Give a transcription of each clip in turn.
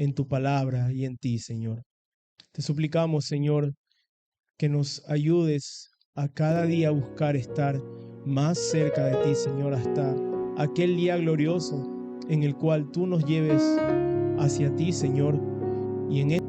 en tu palabra y en ti, Señor. Te suplicamos, Señor, que nos ayudes a cada día a buscar estar más cerca de ti, Señor, hasta aquel día glorioso en el cual tú nos lleves hacia ti, Señor, y en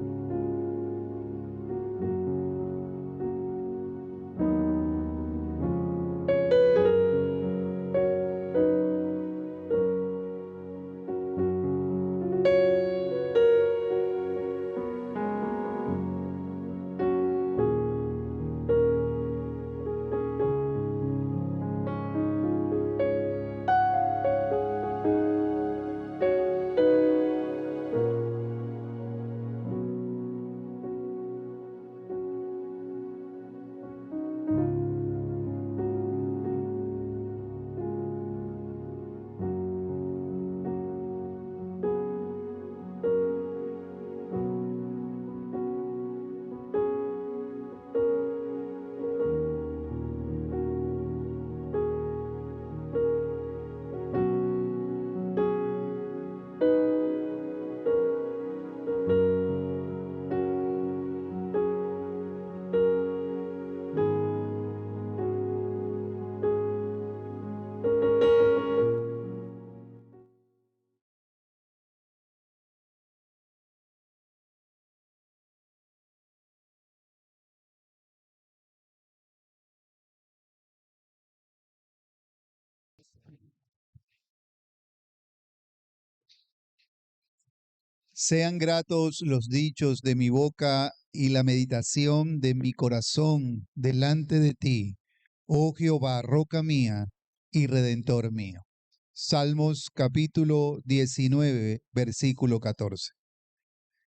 Sean gratos los dichos de mi boca y la meditación de mi corazón delante de ti, oh Jehová, roca mía y redentor mío. Salmos capítulo 19, versículo 14.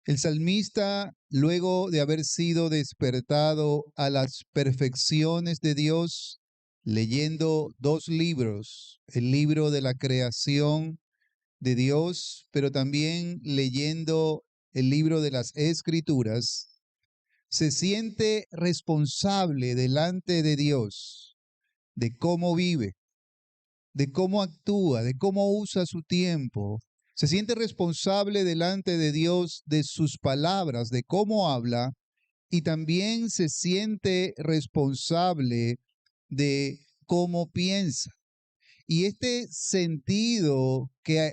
El salmista, luego de haber sido despertado a las perfecciones de Dios, leyendo dos libros, el libro de la creación de Dios, pero también leyendo el libro de las Escrituras, se siente responsable delante de Dios de cómo vive, de cómo actúa, de cómo usa su tiempo. Se siente responsable delante de Dios de sus palabras, de cómo habla, y también se siente responsable de cómo piensa. Y este sentido que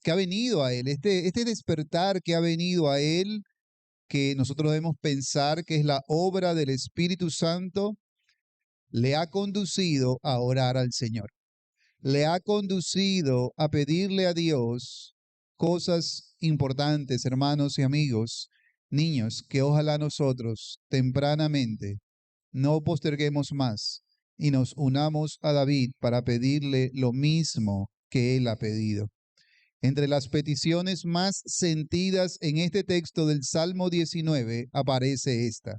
ha venido a él, este despertar que ha venido a él, que nosotros debemos pensar que es la obra del Espíritu Santo, le ha conducido a orar al Señor. Le ha conducido a pedirle a Dios cosas importantes, hermanos y amigos, niños, que ojalá nosotros tempranamente no posterguemos más y nos unamos a David para pedirle lo mismo que él ha pedido. Entre las peticiones más sentidas en este texto del Salmo 19 aparece esta: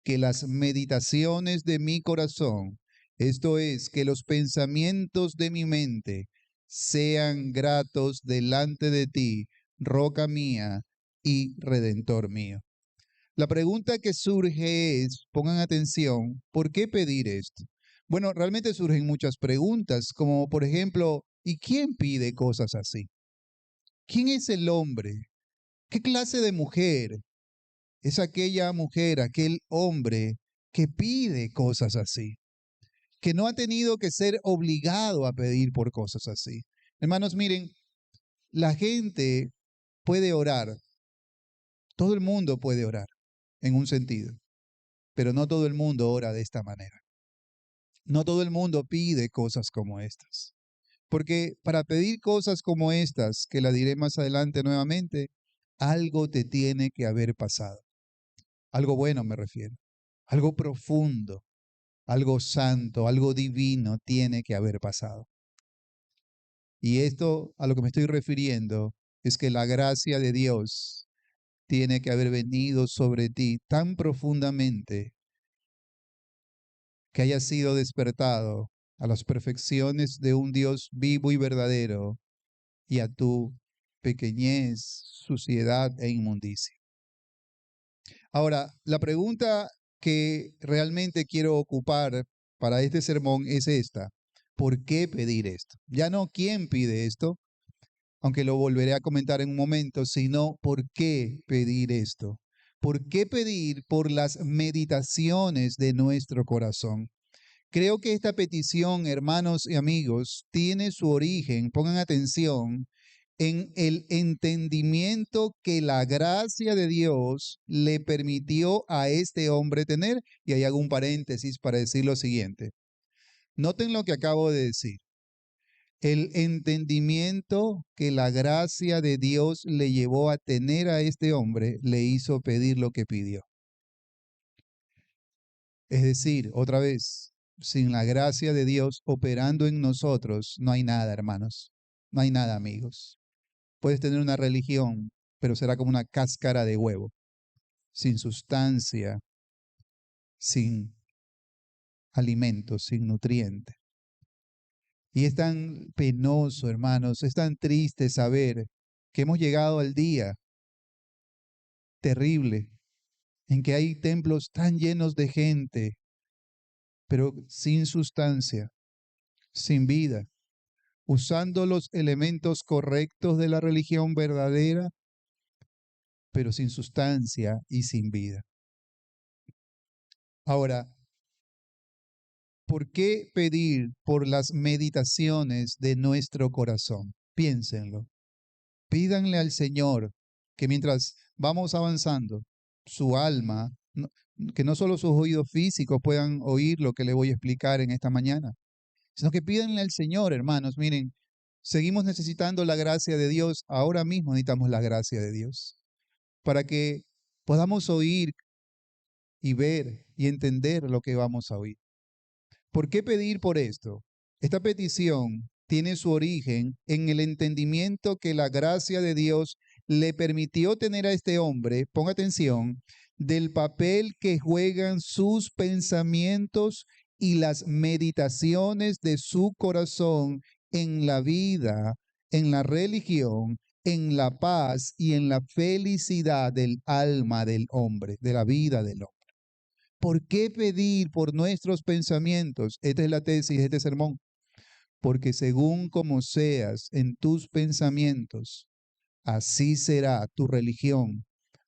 que las meditaciones de mi corazón, esto es, que los pensamientos de mi mente sean gratos delante de ti, roca mía y redentor mío. La pregunta que surge es, pongan atención, ¿por qué pedir esto? Bueno, realmente surgen muchas preguntas, como por ejemplo, ¿y quién pide cosas así? ¿Quién es el hombre? ¿Qué clase de mujer es aquella mujer, aquel hombre que pide cosas así? Que no ha tenido que ser obligado a pedir por cosas así. Hermanos, miren, la gente puede orar, todo el mundo puede orar, en un sentido, pero no todo el mundo ora de esta manera. No todo el mundo pide cosas como estas. Porque para pedir cosas como estas, que la diré más adelante nuevamente, algo te tiene que haber pasado. Algo bueno me refiero. Algo profundo, algo santo, algo divino tiene que haber pasado. Y esto a lo que me estoy refiriendo es que la gracia de Dios tiene que haber venido sobre ti tan profundamente que hayas sido despertado a las perfecciones de un Dios vivo y verdadero y a tu pequeñez, suciedad e inmundicia. Ahora, la pregunta que realmente quiero ocupar para este sermón es esta: ¿por qué pedir esto? Ya no quién pide esto, aunque lo volveré a comentar en un momento, sino ¿por qué pedir esto? ¿Por qué pedir por las meditaciones de nuestro corazón? Creo que esta petición, hermanos y amigos, tiene su origen, pongan atención, en el entendimiento que la gracia de Dios le permitió a este hombre tener. Y ahí hago un paréntesis para decir lo siguiente. Noten lo que acabo de decir. El entendimiento que la gracia de Dios le llevó a tener a este hombre le hizo pedir lo que pidió. Es decir, otra vez, sin la gracia de Dios operando en nosotros, no hay nada, hermanos. No hay nada, amigos. Puedes tener una religión, pero será como una cáscara de huevo, sin sustancia, sin alimento, sin nutriente. Y es tan penoso, hermanos, es tan triste saber que hemos llegado al día terrible en que hay templos tan llenos de gente, pero sin sustancia, sin vida, usando los elementos correctos de la religión verdadera, pero sin sustancia y sin vida. Ahora, ¿por qué pedir por las meditaciones de nuestro corazón? Piénsenlo. Pídanle al Señor que mientras vamos avanzando, su alma, que no solo sus oídos físicos puedan oír lo que le voy a explicar en esta mañana, sino que pídanle al Señor, hermanos. Miren, seguimos necesitando la gracia de Dios. Ahora mismo necesitamos la gracia de Dios para que podamos oír y ver y entender lo que vamos a oír. ¿Por qué pedir por esto? Esta petición tiene su origen en el entendimiento que la gracia de Dios le permitió tener a este hombre, ponga atención, del papel que juegan sus pensamientos y las meditaciones de su corazón en la vida, en la religión, en la paz y en la felicidad del alma del hombre, de la vida del hombre. ¿Por qué pedir por nuestros pensamientos? Esta es la tesis de este sermón. Porque según como seas en tus pensamientos, así será tu religión,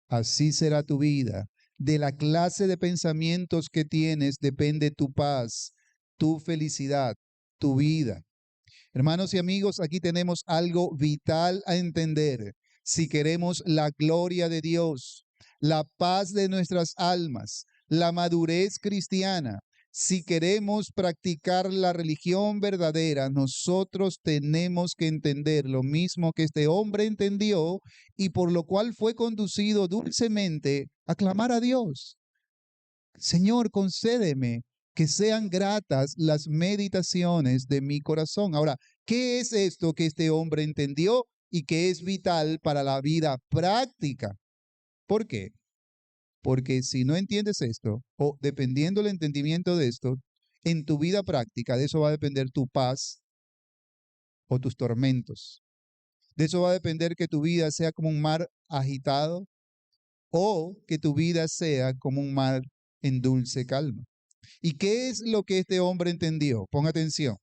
así será tu vida. De la clase de pensamientos que tienes depende tu paz, tu felicidad, tu vida. Hermanos y amigos, aquí tenemos algo vital a entender. Si queremos la gloria de Dios, la paz de nuestras almas, la madurez cristiana, si queremos practicar la religión verdadera, nosotros tenemos que entender lo mismo que este hombre entendió y por lo cual fue conducido dulcemente a clamar a Dios. Señor, concédeme que sean gratas las meditaciones de mi corazón. Ahora, ¿qué es esto que este hombre entendió y que es vital para la vida práctica? ¿Por qué? Porque si no entiendes esto, o dependiendo del entendimiento de esto, en tu vida práctica, de eso va a depender tu paz o tus tormentos. De eso va a depender que tu vida sea como un mar agitado o que tu vida sea como un mar en dulce calma. ¿Y qué es lo que este hombre entendió? Ponga atención.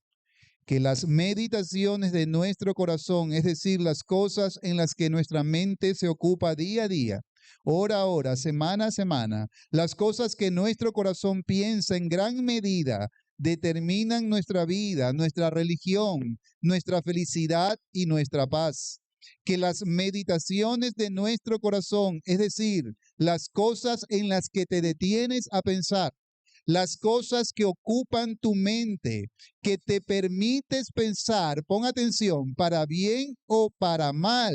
Que las meditaciones de nuestro corazón, es decir, las cosas en las que nuestra mente se ocupa día a día, hora a hora, semana a semana, las cosas que nuestro corazón piensa en gran medida determinan nuestra vida, nuestra religión, nuestra felicidad y nuestra paz. Que las meditaciones de nuestro corazón, es decir, las cosas en las que te detienes a pensar, las cosas que ocupan tu mente, que te permites pensar, pon atención, para bien o para mal,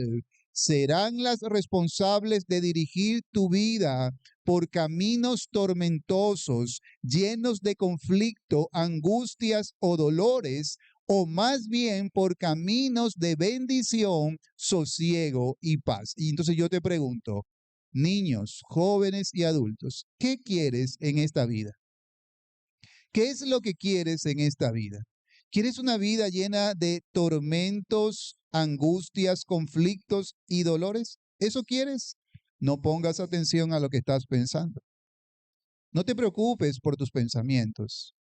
serán las responsables de dirigir tu vida por caminos tormentosos, llenos de conflicto, angustias o dolores, o más bien por caminos de bendición, sosiego y paz. Y entonces yo te pregunto, niños, jóvenes y adultos, ¿qué quieres en esta vida? ¿Qué es lo que quieres en esta vida? ¿Quieres una vida llena de tormentos, angustias, conflictos y dolores? ¿Eso quieres? No pongas atención a lo que estás pensando. No te preocupes por tus pensamientos.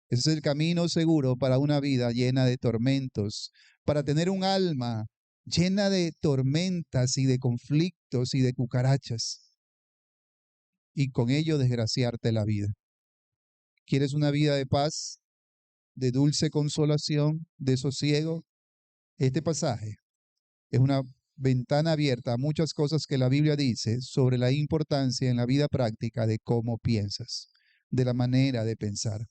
Ese es el camino seguro para una vida llena de tormentos, para tener un alma llena de tormentas y de conflictos y de cucarachas, y con ello desgraciarte la vida. ¿Quieres una vida de paz, de dulce consolación, de sosiego? Este pasaje es una ventana abierta a muchas cosas que la Biblia dice sobre la importancia en la vida práctica de cómo piensas, de la manera de pensar.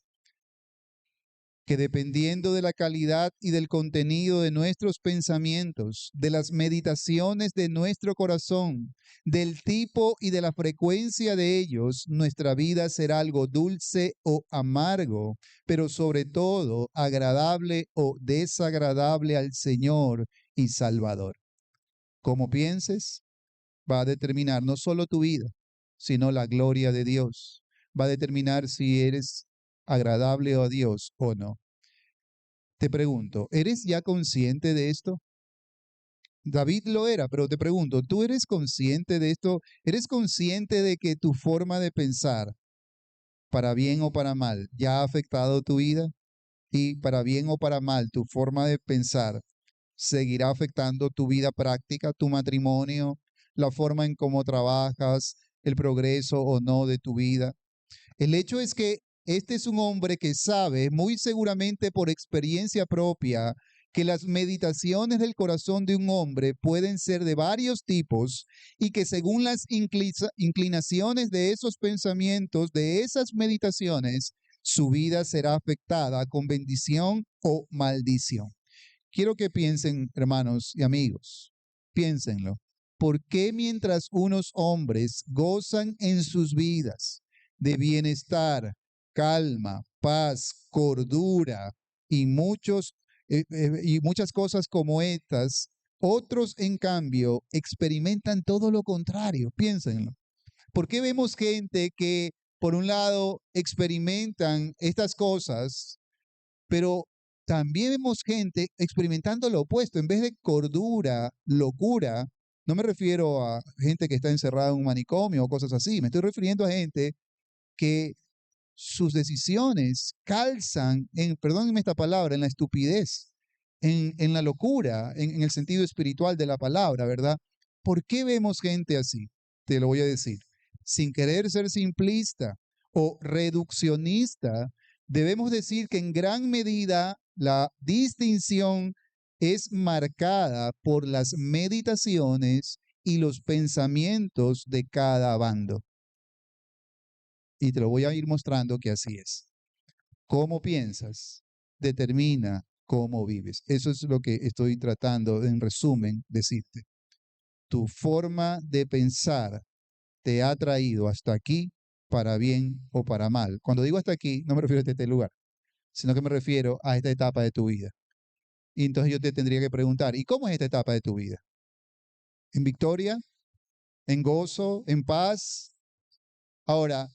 Que dependiendo de la calidad y del contenido de nuestros pensamientos, de las meditaciones de nuestro corazón, del tipo y de la frecuencia de ellos, nuestra vida será algo dulce o amargo, pero sobre todo agradable o desagradable al Señor y Salvador. Como pienses, va a determinar no solo tu vida, sino la gloria de Dios. Va a determinar si eres agradable a Dios o no. Te pregunto, ¿eres ya consciente de esto? David lo era, pero te pregunto, ¿tú eres consciente de esto? ¿Eres consciente de que tu forma de pensar, para bien o para mal, ya ha afectado tu vida? Y para bien o para mal, tu forma de pensar seguirá afectando tu vida práctica, tu matrimonio, la forma en cómo trabajas, el progreso o no de tu vida. El hecho es que este es un hombre que sabe, muy seguramente por experiencia propia, que las meditaciones del corazón de un hombre pueden ser de varios tipos y que según las inclinaciones de esos pensamientos, de esas meditaciones, su vida será afectada con bendición o maldición. Quiero que piensen, hermanos y amigos, piénsenlo. ¿Por qué mientras unos hombres gozan en sus vidas de bienestar, calma, paz, cordura y muchas cosas como estas, otros en cambio experimentan todo lo contrario? Piénsenlo. ¿Por qué vemos gente que por un lado experimentan estas cosas, pero también vemos gente experimentando lo opuesto? En vez de cordura, locura? No me refiero a gente que está encerrada en un manicomio o cosas así. Me estoy refiriendo a gente que sus decisiones calzan perdónenme esta palabra, en la estupidez, en la locura, en el sentido espiritual de la palabra, ¿verdad? ¿Por qué vemos gente así? Te lo voy a decir. Sin querer ser simplista o reduccionista, debemos decir que en gran medida la distinción es marcada por las meditaciones y los pensamientos de cada bando. Y te lo voy a ir mostrando que así es. Cómo piensas determina cómo vives. Eso es lo que estoy tratando, en resumen, decirte. Tu forma de pensar te ha traído hasta aquí para bien o para mal. Cuando digo hasta aquí, no me refiero a este lugar, sino que me refiero a esta etapa de tu vida. Y entonces yo te tendría que preguntar, ¿y cómo es esta etapa de tu vida? ¿En victoria? ¿En gozo? ¿En paz? Ahora,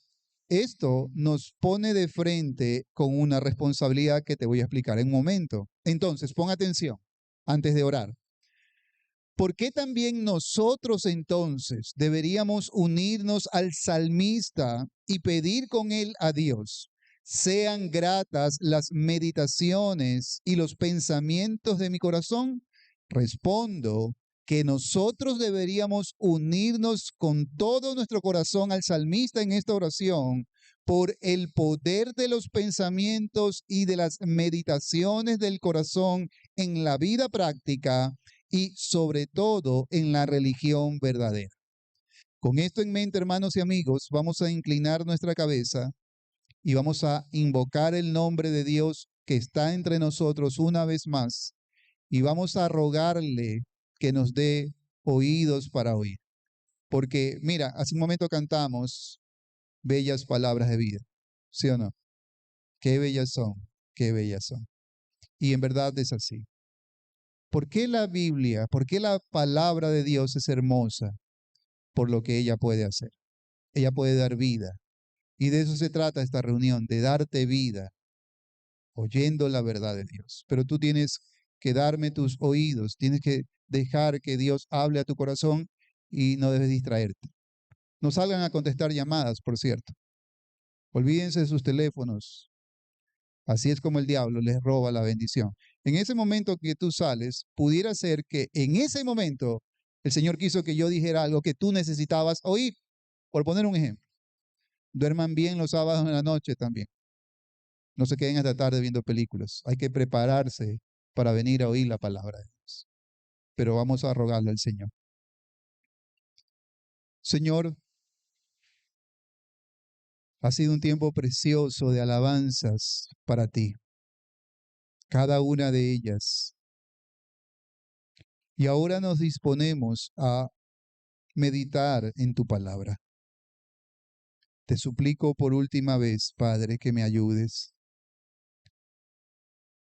esto nos pone de frente con una responsabilidad que te voy a explicar en un momento. Entonces, pon atención antes de orar. ¿Por qué también nosotros entonces deberíamos unirnos al salmista y pedir con él a Dios? Sean gratas las meditaciones y los pensamientos de mi corazón. Respondo que nosotros deberíamos unirnos con todo nuestro corazón al salmista en esta oración por el poder de los pensamientos y de las meditaciones del corazón en la vida práctica y sobre todo en la religión verdadera. Con esto en mente, hermanos y amigos, vamos a inclinar nuestra cabeza y vamos a invocar el nombre de Dios que está entre nosotros una vez más y vamos a rogarle que nos dé oídos para oír. Porque mira, hace un momento cantamos bellas palabras de vida, ¿sí o no? Qué bellas son, qué bellas son. Y en verdad es así. ¿Por qué la Biblia, por qué la palabra de Dios es hermosa? Por lo que ella puede hacer. Ella puede dar vida. Y de eso se trata esta reunión, de darte vida, oyendo la verdad de Dios. Pero tú tienes que darme tus oídos, tienes que dejar que Dios hable a tu corazón y no debes distraerte. No salgan a contestar llamadas, por cierto. Olvídense de sus teléfonos. Así es como el diablo les roba la bendición. En ese momento que tú sales, pudiera ser que en ese momento el Señor quiso que yo dijera algo que tú necesitabas oír. Por poner un ejemplo, duerman bien los sábados en la noche también. No se queden hasta tarde viendo películas. Hay que prepararse para venir a oír la palabra de Dios. Pero vamos a rogarle al Señor. Señor, ha sido un tiempo precioso de alabanzas para ti, cada una de ellas. Y ahora nos disponemos a meditar en tu palabra. Te suplico por última vez, Padre, que me ayudes.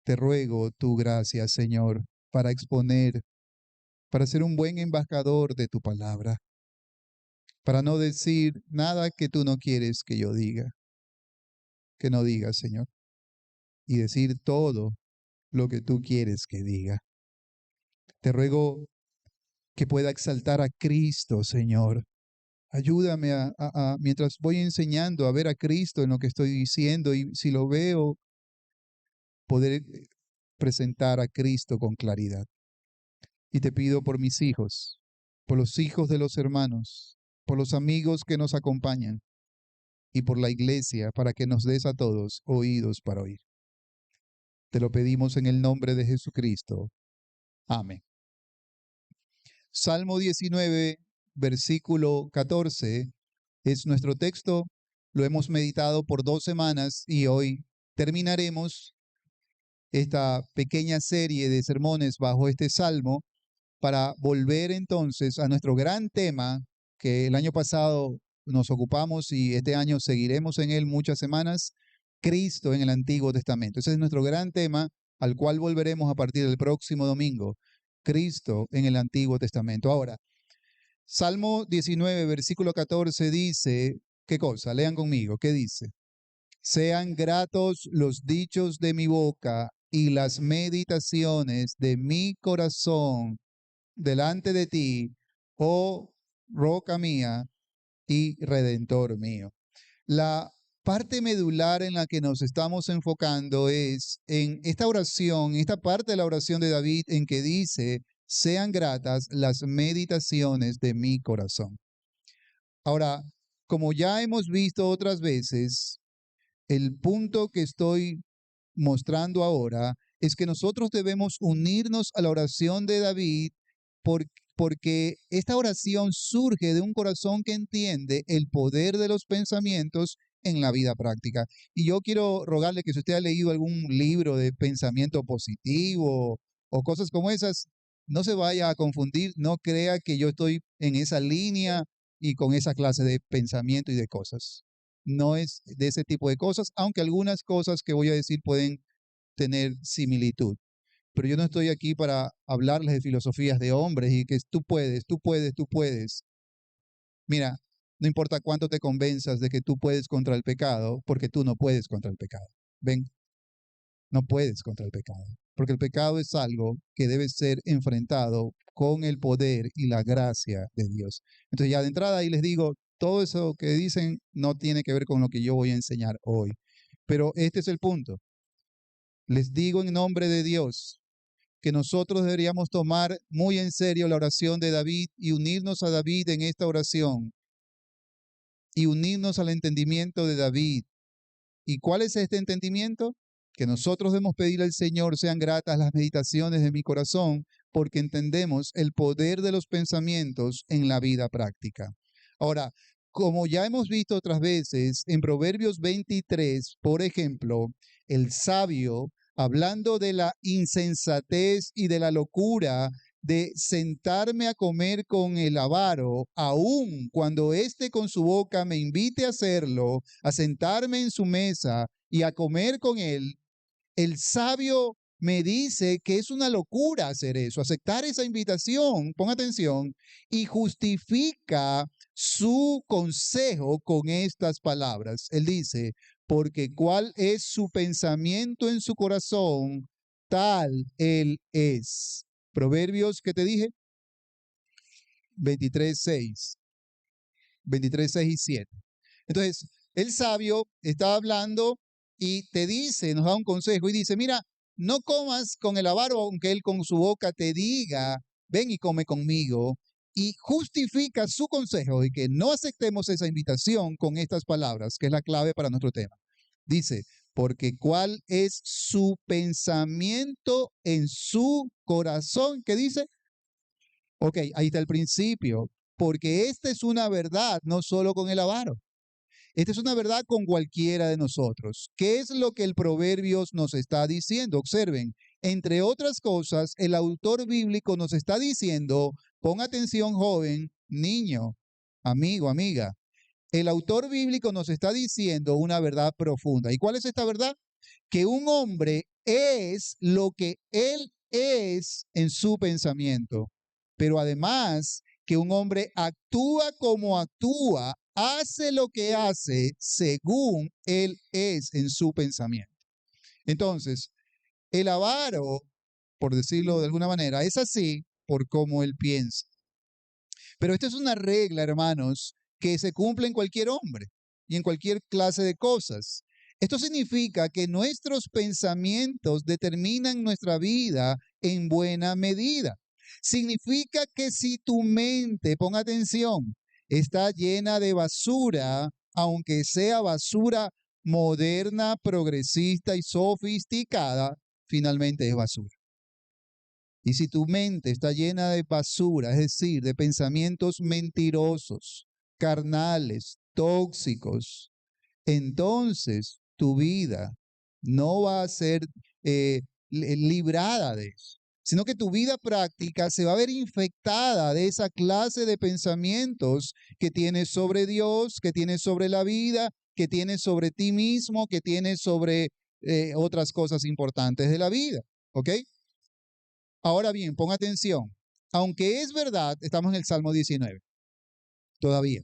Te ruego tu gracia, Señor, para exponer, para ser un buen embajador de tu palabra, para no decir nada que tú no quieres que yo diga, que no diga, Señor, y decir todo lo que tú quieres que diga. Te ruego que pueda exaltar a Cristo, Señor. Ayúdame mientras voy enseñando a ver a Cristo en lo que estoy diciendo, y si lo veo, poder presentar a Cristo con claridad. Y te pido por mis hijos, por los hijos de los hermanos, por los amigos que nos acompañan y por la iglesia, para que nos des a todos oídos para oír. Te lo pedimos en el nombre de Jesucristo. Amén. Salmo 19, versículo 14 es nuestro texto. Lo hemos meditado por 2 semanas y hoy terminaremos esta pequeña serie de sermones bajo este salmo para volver entonces a nuestro gran tema que el año pasado nos ocupamos y este año seguiremos en él muchas semanas: Cristo en el Antiguo Testamento. Ese es nuestro gran tema al cual volveremos a partir del próximo domingo. Cristo en el Antiguo Testamento. Ahora, Salmo 19, versículo 14 dice, ¿qué cosa? Lean conmigo, ¿qué dice? Sean gratos los dichos de mi boca y las meditaciones de mi corazón delante de ti, oh roca mía y redentor mío. La parte medular en la que nos estamos enfocando es en esta oración, esta parte de la oración de David en que dice, sean gratas las meditaciones de mi corazón. Ahora, como ya hemos visto otras veces, el punto que estoy mostrando ahora es que nosotros debemos unirnos a la oración de David porque esta oración surge de un corazón que entiende el poder de los pensamientos en la vida práctica. Y yo quiero rogarle que si usted ha leído algún libro de pensamiento positivo o cosas como esas, no se vaya a confundir, no crea que yo estoy en esa línea y con esa clase de pensamiento y de cosas. No es de ese tipo de cosas, aunque algunas cosas que voy a decir pueden tener similitud. Pero yo no estoy aquí para hablarles de filosofías de hombres y que tú puedes, tú puedes, tú puedes. Mira, no importa cuánto te convenzas de que tú puedes contra el pecado, porque tú no puedes contra el pecado. Ven, no puedes contra el pecado, porque el pecado es algo que debe ser enfrentado con el poder y la gracia de Dios. Entonces ya de entrada ahí les digo, todo eso que dicen no tiene que ver con lo que yo voy a enseñar hoy. Pero este es el punto. Les digo en nombre de Dios que nosotros deberíamos tomar muy en serio la oración de David y unirnos a David en esta oración y unirnos al entendimiento de David. ¿Y cuál es este entendimiento? Que nosotros debemos pedir al Señor sean gratas las meditaciones de mi corazón, porque entendemos el poder de los pensamientos en la vida práctica. Ahora, como ya hemos visto otras veces, en Proverbios 23, por ejemplo, el sabio, hablando de la insensatez y de la locura de sentarme a comer con el avaro, aun cuando éste con su boca me invite a hacerlo, a sentarme en su mesa y a comer con él, el sabio me dice que es una locura hacer eso, aceptar esa invitación, pon atención, y justifica su consejo con estas palabras. Él dice, porque cuál es su pensamiento en su corazón, tal él es. Proverbios, ¿qué te dije? 23:6. 23:6 y 7. Entonces, el sabio está hablando y te dice, nos da un consejo y dice, mira, no comas con el avaro, aunque él con su boca te diga, ven y come conmigo, y justifica su consejo y que no aceptemos esa invitación con estas palabras, que es la clave para nuestro tema. Dice, porque cuál es su pensamiento en su corazón, ¿qué dice? Ok, ahí está el principio, porque esta es una verdad, no solo con el avaro. Esta es una verdad con cualquiera de nosotros. ¿Qué es lo que el Proverbios nos está diciendo? Observen, entre otras cosas, el autor bíblico nos está diciendo, pon atención joven, niño, amigo, amiga. El autor bíblico nos está diciendo una verdad profunda. ¿Y cuál es esta verdad? Que un hombre es lo que él es en su pensamiento, pero además que un hombre actúa como actúa, hace lo que hace según él es en su pensamiento. Entonces, el avaro, por decirlo de alguna manera, es así por cómo él piensa. Pero esta es una regla, hermanos, que se cumple en cualquier hombre y en cualquier clase de cosas. Esto significa que nuestros pensamientos determinan nuestra vida en buena medida. Significa que si tu mente, pon atención, está llena de basura, aunque sea basura moderna, progresista y sofisticada, finalmente es basura. Y si tu mente está llena de basura, es decir, de pensamientos mentirosos, carnales, tóxicos, entonces tu vida no va a ser librada de eso, sino que tu vida práctica se va a ver infectada de esa clase de pensamientos que tienes sobre Dios, que tienes sobre la vida, que tienes sobre ti mismo, que tienes sobre otras cosas importantes de la vida. ¿Ok? Ahora bien, pon atención. Aunque es verdad, estamos en el Salmo 19, todavía.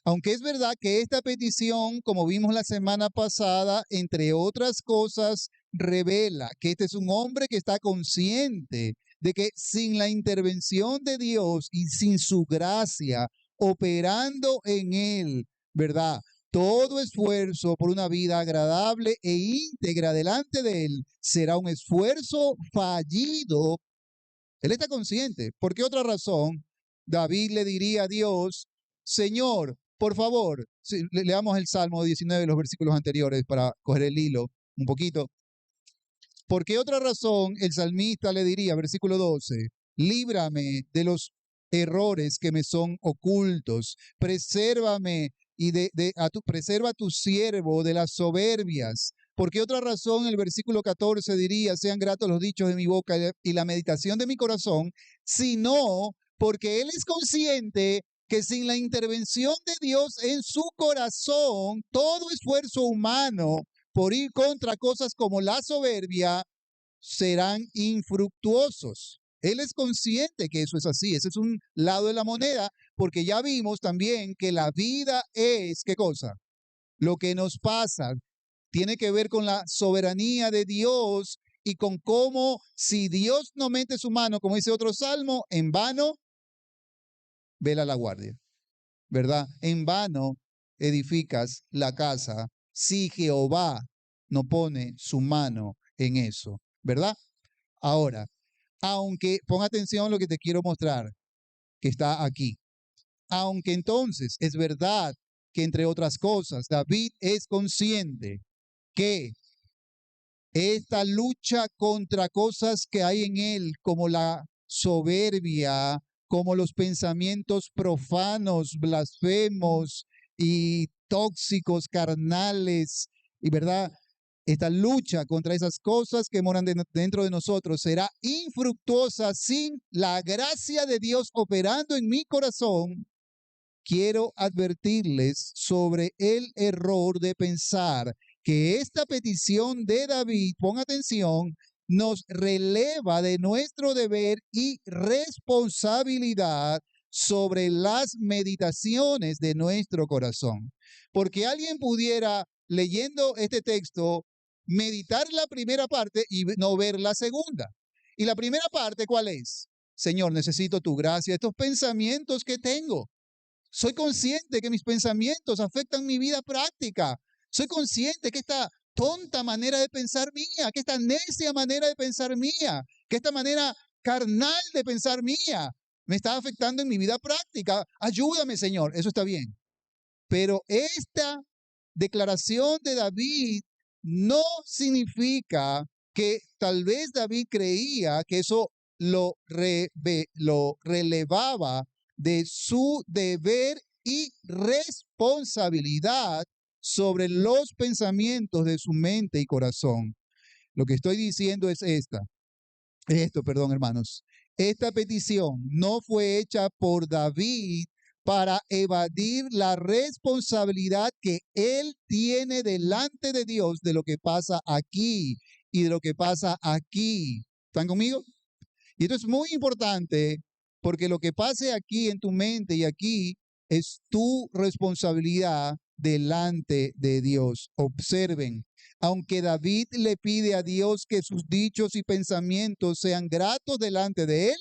Aunque es verdad que esta petición, como vimos la semana pasada, entre otras cosas, revela que este es un hombre que está consciente de que sin la intervención de Dios y sin su gracia operando en él, ¿verdad? Todo esfuerzo por una vida agradable e íntegra delante de él será un esfuerzo fallido. Él está consciente. ¿Por qué otra razón David le diría a Dios, Señor, por favor, leamos el Salmo 19, los versículos anteriores para coger el hilo un poquito? ¿Por qué otra razón el salmista le diría, versículo 12, líbrame de los errores que me son ocultos, presérvame y preserva a tu siervo de las soberbias? ¿Por qué otra razón el versículo 14 diría, sean gratos los dichos de mi boca y la meditación de mi corazón? Sino porque él es consciente que sin la intervención de Dios en su corazón, todo esfuerzo humano por ir contra cosas como la soberbia serán infructuosos. Él es consciente que eso es así. Ese es un lado de la moneda, porque ya vimos también que la vida es, ¿qué cosa? Lo que nos pasa tiene que ver con la soberanía de Dios y con cómo si Dios no mete su mano, como dice otro salmo, en vano vela la guardia, ¿verdad? En vano edificas la casa si Jehová no pone su mano en eso, ¿verdad? Ahora, aunque, pon atención a lo que te quiero mostrar, que está aquí. Aunque entonces es verdad que, entre otras cosas, David es consciente que esta lucha contra cosas que hay en él, como la soberbia, como los pensamientos profanos, blasfemos y tóxicos, carnales, y verdad, esta lucha contra esas cosas que moran dentro de nosotros será infructuosa sin la gracia de Dios operando en mi corazón. Quiero advertirles sobre el error de pensar que esta petición de David, pon atención, nos releva de nuestro deber y responsabilidad sobre las meditaciones de nuestro corazón. Porque alguien pudiera, leyendo este texto, meditar la primera parte y no ver la segunda. Y la primera parte, ¿cuál es? Señor, necesito tu gracia, estos pensamientos que tengo. Soy consciente que mis pensamientos afectan mi vida práctica. Soy consciente que esta tonta manera de pensar mía, que esta necia manera de pensar mía, que esta manera carnal de pensar mía me está afectando en mi vida práctica. Ayúdame, Señor. Eso está bien. Pero esta declaración de David no significa que tal vez David creía que eso lo relevaba de su deber y responsabilidad sobre los pensamientos de su mente y corazón. Lo que estoy diciendo es perdón, hermanos. Esta petición no fue hecha por David para evadir la responsabilidad que él tiene delante de Dios de lo que pasa aquí y de lo que pasa aquí. ¿Están conmigo? Y esto es muy importante porque lo que pase aquí en tu mente y aquí es tu responsabilidad delante de Dios. Observen, aunque David le pide a Dios que sus dichos y pensamientos sean gratos delante de él,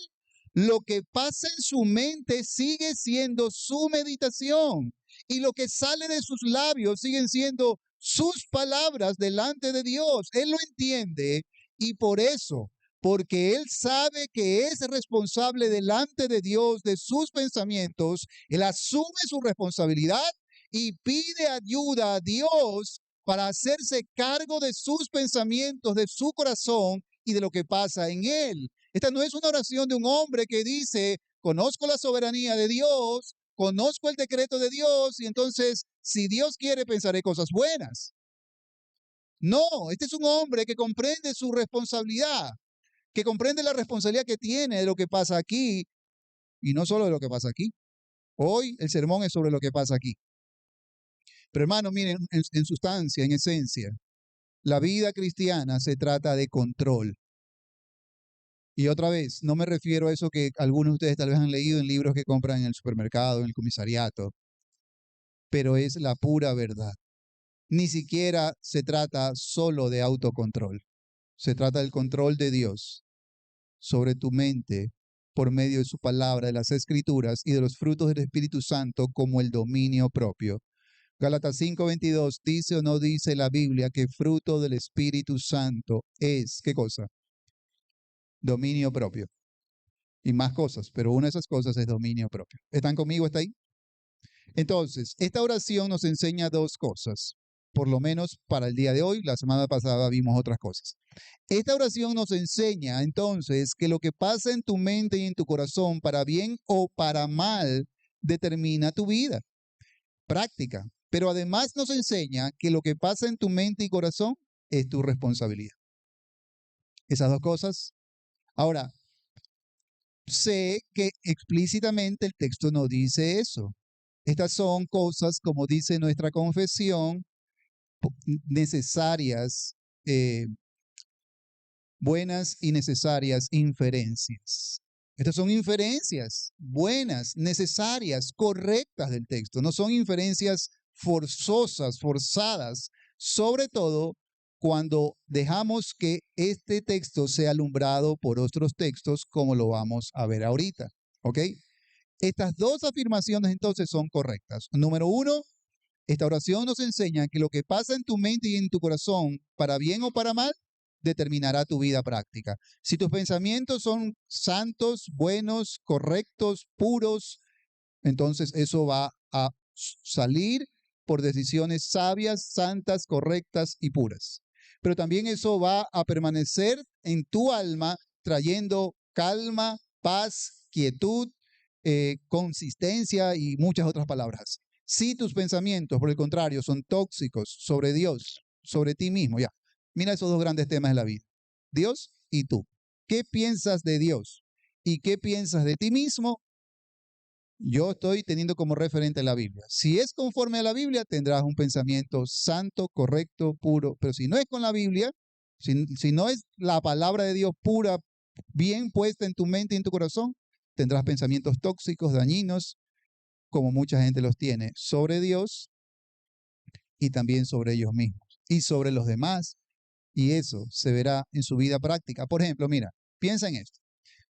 lo que pasa en su mente sigue siendo su meditación y lo que sale de sus labios siguen siendo sus palabras delante de Dios. Él lo entiende y por eso, porque él sabe que es responsable delante de Dios de sus pensamientos, él asume su responsabilidad y pide ayuda a Dios para hacerse cargo de sus pensamientos, de su corazón y de lo que pasa en él. Esta no es una oración de un hombre que dice, conozco la soberanía de Dios, conozco el decreto de Dios y entonces, si Dios quiere, pensaré cosas buenas. No, este es un hombre que comprende su responsabilidad, que comprende la responsabilidad que tiene de lo que pasa aquí y no solo de lo que pasa aquí. Hoy el sermón es sobre lo que pasa aquí. Pero hermano, miren, en sustancia, en esencia, la vida cristiana se trata de control. Y otra vez, no me refiero a eso que algunos de ustedes tal vez han leído en libros que compran en el supermercado, en el comisariato, pero es la pura verdad. Ni siquiera se trata solo de autocontrol. Se trata del control de Dios sobre tu mente por medio de su palabra, de las escrituras y de los frutos del Espíritu Santo como el dominio propio. Gálatas 5:22 dice o no dice la Biblia que fruto del Espíritu Santo es, ¿qué cosa? Dominio propio. Y más cosas, pero una de esas cosas es dominio propio. ¿Están conmigo? ¿Está ahí? Entonces, esta oración nos enseña dos cosas, por lo menos para el día de hoy. La semana pasada vimos otras cosas. Esta oración nos enseña entonces que lo que pasa en tu mente y en tu corazón, para bien o para mal, determina tu vida práctica. Pero además nos enseña que lo que pasa en tu mente y corazón es tu responsabilidad. Esas dos cosas. Ahora, sé que explícitamente el texto no dice eso. Estas son cosas, como dice nuestra confesión, necesarias, buenas y necesarias inferencias. Estas son inferencias buenas, necesarias, correctas del texto. No son inferencias forzosas, forzadas, sobre todo cuando dejamos que este texto sea alumbrado por otros textos, como lo vamos a ver ahorita. ¿Ok? Estas dos afirmaciones entonces son correctas. Número uno, esta oración nos enseña que lo que pasa en tu mente y en tu corazón, para bien o para mal, determinará tu vida práctica. Si tus pensamientos son santos, buenos, correctos, puros, entonces eso va a salir por decisiones sabias, santas, correctas y puras. Pero también eso va a permanecer en tu alma trayendo calma, paz, quietud, consistencia y muchas otras palabras. Si tus pensamientos, por el contrario, son tóxicos sobre Dios, sobre ti mismo, ya. Mira esos dos grandes temas de la vida. Dios y tú. ¿Qué piensas de Dios? ¿Y qué piensas de ti mismo? Yo estoy teniendo como referente la Biblia. Si es conforme a la Biblia, tendrás un pensamiento santo, correcto, puro. Pero si no es con la Biblia, si no es la palabra de Dios pura, bien puesta en tu mente y en tu corazón, tendrás pensamientos tóxicos, dañinos, como mucha gente los tiene, sobre Dios y también sobre ellos mismos y sobre los demás. Y eso se verá en su vida práctica. Por ejemplo, mira, piensa en esto.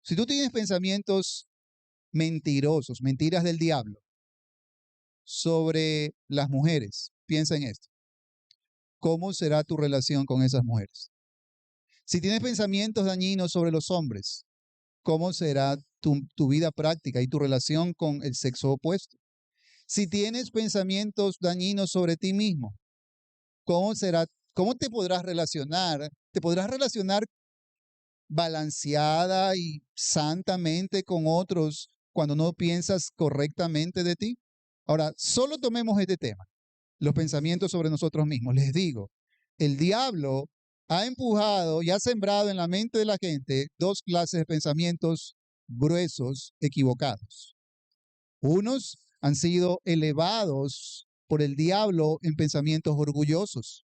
Si tú tienes pensamientos mentirosos, mentiras del diablo, sobre las mujeres, piensa en esto. ¿cómo será tu relación con esas mujeres? Si tienes pensamientos dañinos sobre los hombres, ¿cómo será tu vida práctica y tu relación con el sexo opuesto? Si tienes pensamientos dañinos sobre ti mismo, ¿cómo será, cómo te podrás relacionar? ¿Te podrás relacionar balanceada y santamente con otros cuando no piensas correctamente de ti? Ahora, solo tomemos este tema, los pensamientos sobre nosotros mismos. Les digo, el diablo ha empujado y ha sembrado en la mente de la gente dos clases de pensamientos gruesos, equivocados. Unos han sido elevados por el diablo en pensamientos orgullosos.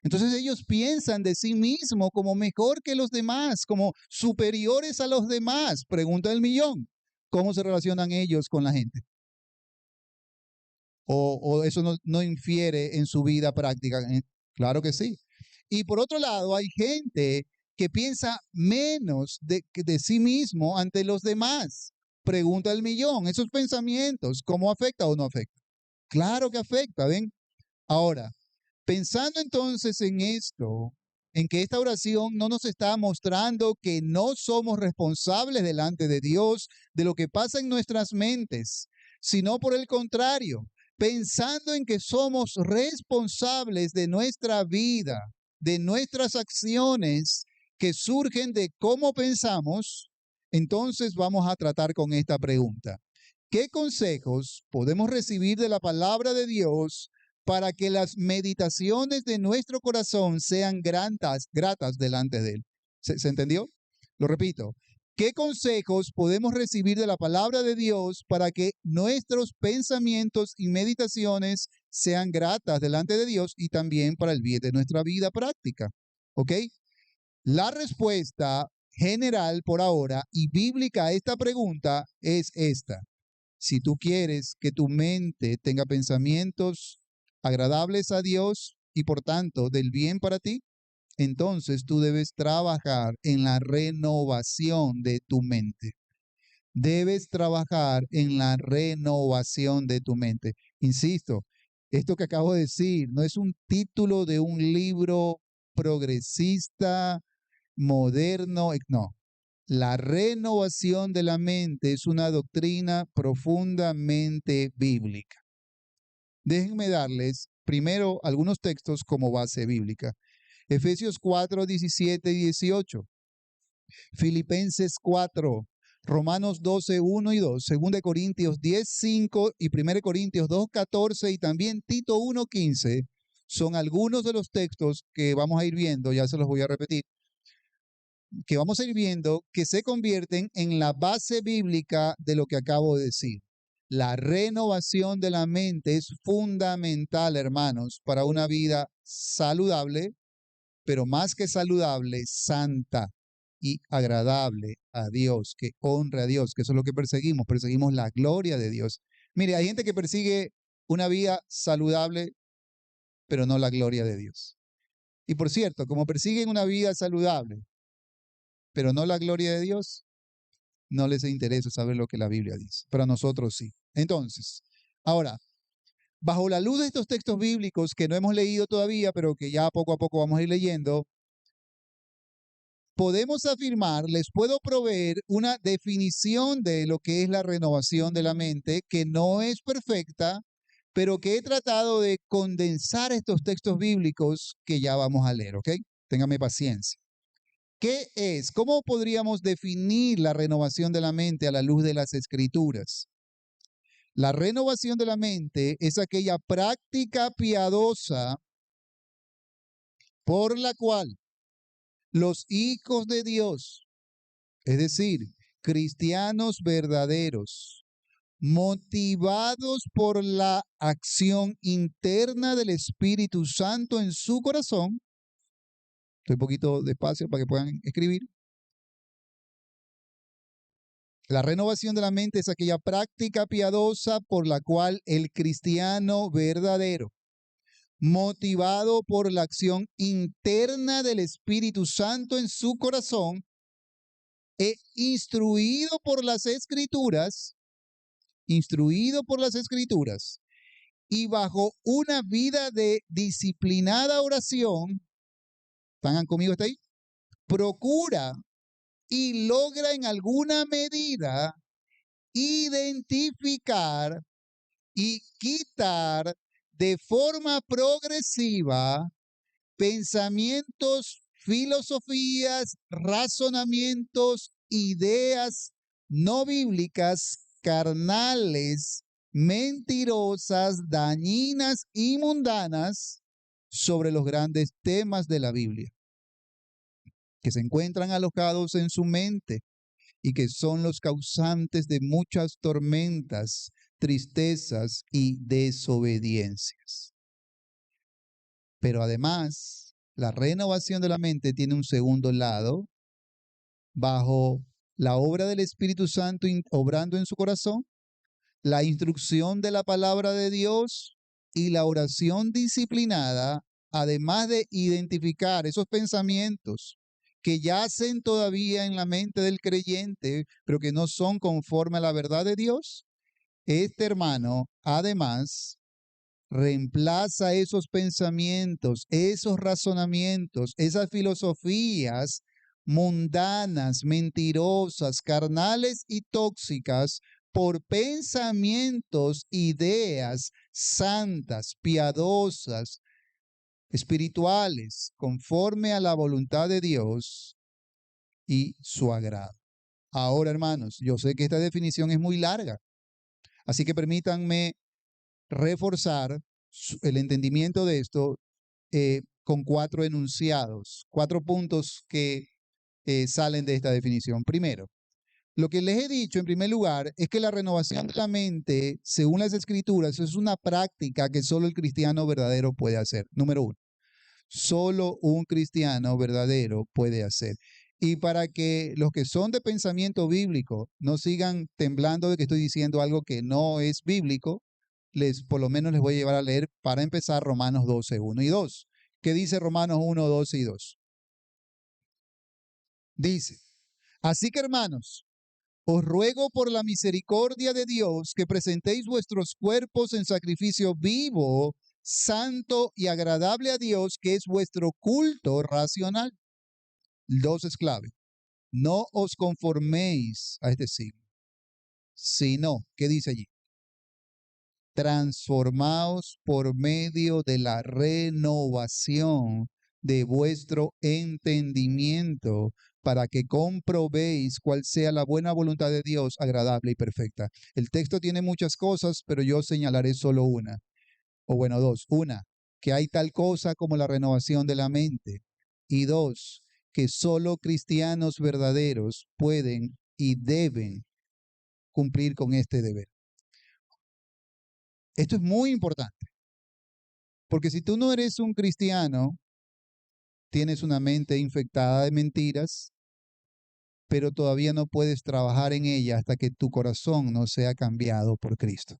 Entonces ellos piensan de sí mismos como mejor que los demás, como superiores a los demás. Pregunta del millón, ¿cómo se relacionan ellos con la gente? ¿O eso no infiere en su vida práctica? Claro que sí. Y por otro lado, hay gente que piensa menos de sí mismo ante los demás. Pregunta del millón, esos pensamientos, ¿cómo afecta o no afecta? Claro que afecta, ¿ven? Ahora, pensando entonces en esto, en que esta oración no nos está mostrando que no somos responsables delante de Dios de lo que pasa en nuestras mentes, sino por el contrario, pensando en que somos responsables de nuestra vida, de nuestras acciones que surgen de cómo pensamos, entonces vamos a tratar con esta pregunta. ¿Qué consejos podemos recibir de la palabra de Dios para que las meditaciones de nuestro corazón sean gratas delante de Él? ¿Se entendió? Lo repito. ¿Qué consejos podemos recibir de la palabra de Dios para que nuestros pensamientos y meditaciones sean gratas delante de Dios y también para el bien de nuestra vida práctica? ¿Ok? La respuesta general por ahora y bíblica a esta pregunta es esta. Si tú quieres que tu mente tenga pensamientos agradables a Dios y por tanto del bien para ti, entonces tú debes trabajar en la renovación de tu mente. Debes trabajar en la renovación de tu mente. Insisto, esto que acabo de decir no es un título de un libro progresista, moderno, no. La renovación de la mente es una doctrina profundamente bíblica. Déjenme darles primero algunos textos como base bíblica. Efesios 4, 17 y 18. Filipenses 4. Romanos 12, 1 y 2. 2 Corintios 10, 5 y 1 Corintios 2, 14 y también Tito 1, 15. Son algunos de los textos que vamos a ir viendo, ya se los voy a repetir, que vamos a ir viendo que se convierten en la base bíblica de lo que acabo de decir. La renovación de la mente es fundamental, hermanos, para una vida saludable, pero más que saludable, santa y agradable a Dios, que honre a Dios, que eso es lo que perseguimos. Perseguimos la gloria de Dios. Mire, hay gente que persigue una vida saludable, pero no la gloria de Dios. Y por cierto, como persiguen una vida saludable, pero no la gloria de Dios, no les interesa saber lo que la Biblia dice, pero a nosotros sí. Entonces, ahora, bajo la luz de estos textos bíblicos que no hemos leído todavía, pero que ya poco a poco vamos a ir leyendo, podemos afirmar, les puedo proveer una definición de lo que es la renovación de la mente, que no es perfecta, pero que he tratado de condensar estos textos bíblicos que ya vamos a leer, ¿ok? Téngame paciencia. ¿Qué es? ¿Cómo podríamos definir la renovación de la mente a la luz de las Escrituras? La renovación de la mente es aquella práctica piadosa por la cual los hijos de Dios, es decir, cristianos verdaderos, motivados por la acción interna del Espíritu Santo en su corazón, estoy un poquito despacio para que puedan escribir. La renovación de la mente es aquella práctica piadosa por la cual el cristiano verdadero, motivado por la acción interna del Espíritu Santo en su corazón, e instruido por las Escrituras, y bajo una vida de disciplinada oración, ¿están conmigo hasta ahí? Procura y logra en alguna medida identificar y quitar de forma progresiva pensamientos, filosofías, razonamientos, ideas no bíblicas, carnales, mentirosas, dañinas y mundanas sobre los grandes temas de la Biblia, que se encuentran alojados en su mente y que son los causantes de muchas tormentas, tristezas y desobediencias. Pero además, la renovación de la mente tiene un segundo lado, bajo la obra del Espíritu Santo obrando en su corazón, la instrucción de la palabra de Dios y la oración disciplinada, además de identificar esos pensamientos que yacen todavía en la mente del creyente, pero que no son conforme a la verdad de Dios. Este hermano, además, reemplaza esos pensamientos, esos razonamientos, esas filosofías mundanas, mentirosas, carnales y tóxicas por pensamientos, ideas santas, piadosas, espirituales, conforme a la voluntad de Dios y su agrado. Ahora, hermanos, yo sé que esta definición es muy larga, así que permítanme reforzar el entendimiento de esto con 4 enunciados, 4 puntos que salen de esta definición. Primero, lo que les he dicho en primer lugar es que la renovación de la mente, según las Escrituras, es una práctica que solo el cristiano verdadero puede hacer. Número 1, solo un cristiano verdadero puede hacer. Y para que los que son de pensamiento bíblico no sigan temblando de que estoy diciendo algo que no es bíblico, por lo menos les voy a llevar a leer para empezar Romanos 12, 1 y 2. ¿Qué dice Romanos 1, 12 y 2? Dice, así que hermanos, os ruego por la misericordia de Dios que presentéis vuestros cuerpos en sacrificio vivo, santo y agradable a Dios, que es vuestro culto racional. 2 es clave. No os conforméis a este siglo, sino, ¿qué dice allí? Transformaos por medio de la renovación de vuestro entendimiento, para que comprobéis cuál sea la buena voluntad de Dios, agradable y perfecta. El texto tiene muchas cosas, pero yo señalaré solo una, o bueno, 2. Una, que hay tal cosa como la renovación de la mente. Y 2, que solo cristianos verdaderos pueden y deben cumplir con este deber. Esto es muy importante, porque si tú no eres un cristiano, tienes una mente infectada de mentiras, pero todavía no puedes trabajar en ella hasta que tu corazón no sea cambiado por Cristo.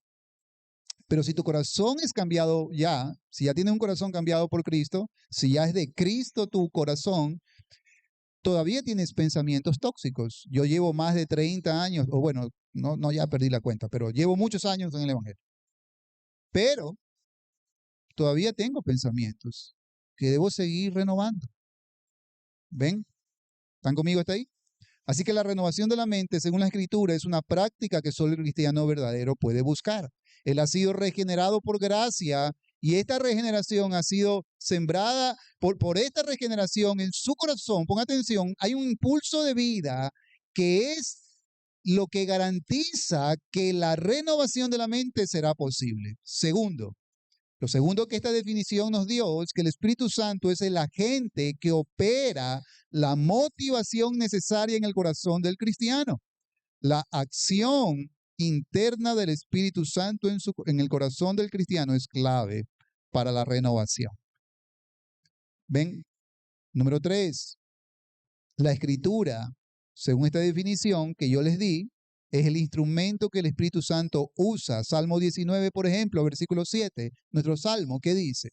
Pero si tu corazón es cambiado ya, si ya tienes un corazón cambiado por Cristo, si ya es de Cristo tu corazón, todavía tienes pensamientos tóxicos. Yo llevo más de 30 años, o bueno, no ya perdí la cuenta, pero llevo muchos años en el Evangelio. Pero todavía tengo pensamientos que debo seguir renovando. ¿Ven? ¿Están conmigo hasta ahí? Así que la renovación de la mente, según la Escritura, es una práctica que solo el cristiano verdadero puede buscar. Él ha sido regenerado por gracia y esta regeneración ha sido sembrada por esta regeneración en su corazón. Ponga atención, hay un impulso de vida que es lo que garantiza que la renovación de la mente será posible. Segundo, lo segundo que esta definición nos dio es que el Espíritu Santo es el agente que opera la motivación necesaria en el corazón del cristiano. La acción interna del Espíritu Santo en el corazón del cristiano es clave para la renovación. ¿Ven? Número 3. La Escritura, según esta definición que yo les di, es el instrumento que el Espíritu Santo usa. Salmo 19, por ejemplo, versículo 7, nuestro salmo, ¿qué dice?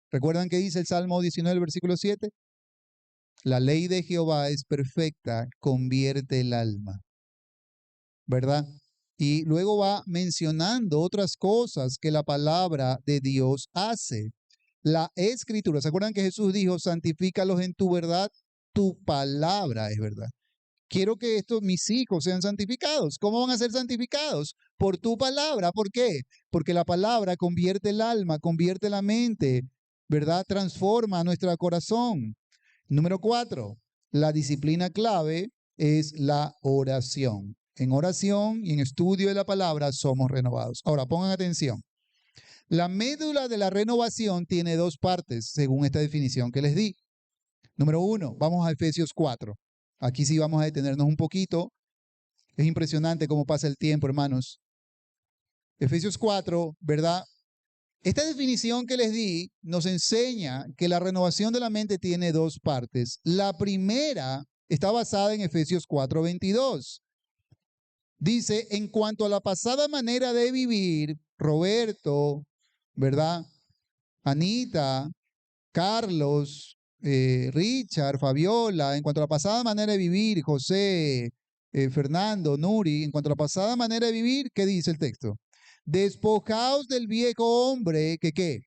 ¿Recuerdan qué dice el Salmo 19, versículo 7? La ley de Jehová es perfecta, convierte el alma. ¿Verdad? Y luego va mencionando otras cosas que la palabra de Dios hace. La escritura, ¿se acuerdan que Jesús dijo, santifícalos en tu verdad? Tu palabra es verdad. Quiero que mis hijos sean santificados. ¿Cómo van a ser santificados? Por tu palabra. ¿Por qué? Porque la palabra convierte el alma, convierte la mente, ¿verdad? Transforma nuestro corazón. Número 4, la disciplina clave es la oración. En oración y en estudio de la palabra somos renovados. Ahora, pongan atención. La médula de la renovación tiene dos partes, según esta definición que les di. Número 1, vamos a Efesios 4. Aquí sí vamos a detenernos un poquito. Es impresionante cómo pasa el tiempo, hermanos. Efesios 4, ¿verdad? Esta definición que les di nos enseña que la renovación de la mente tiene dos partes. La primera está basada en Efesios 4:22. Dice, en cuanto a la pasada manera de vivir, Roberto, ¿verdad? Anita, Carlos, Richard, Fabiola, en cuanto a la pasada manera de vivir, José, Fernando, Nuri, en cuanto a la pasada manera de vivir, ¿qué dice el texto? Despojaos del viejo hombre que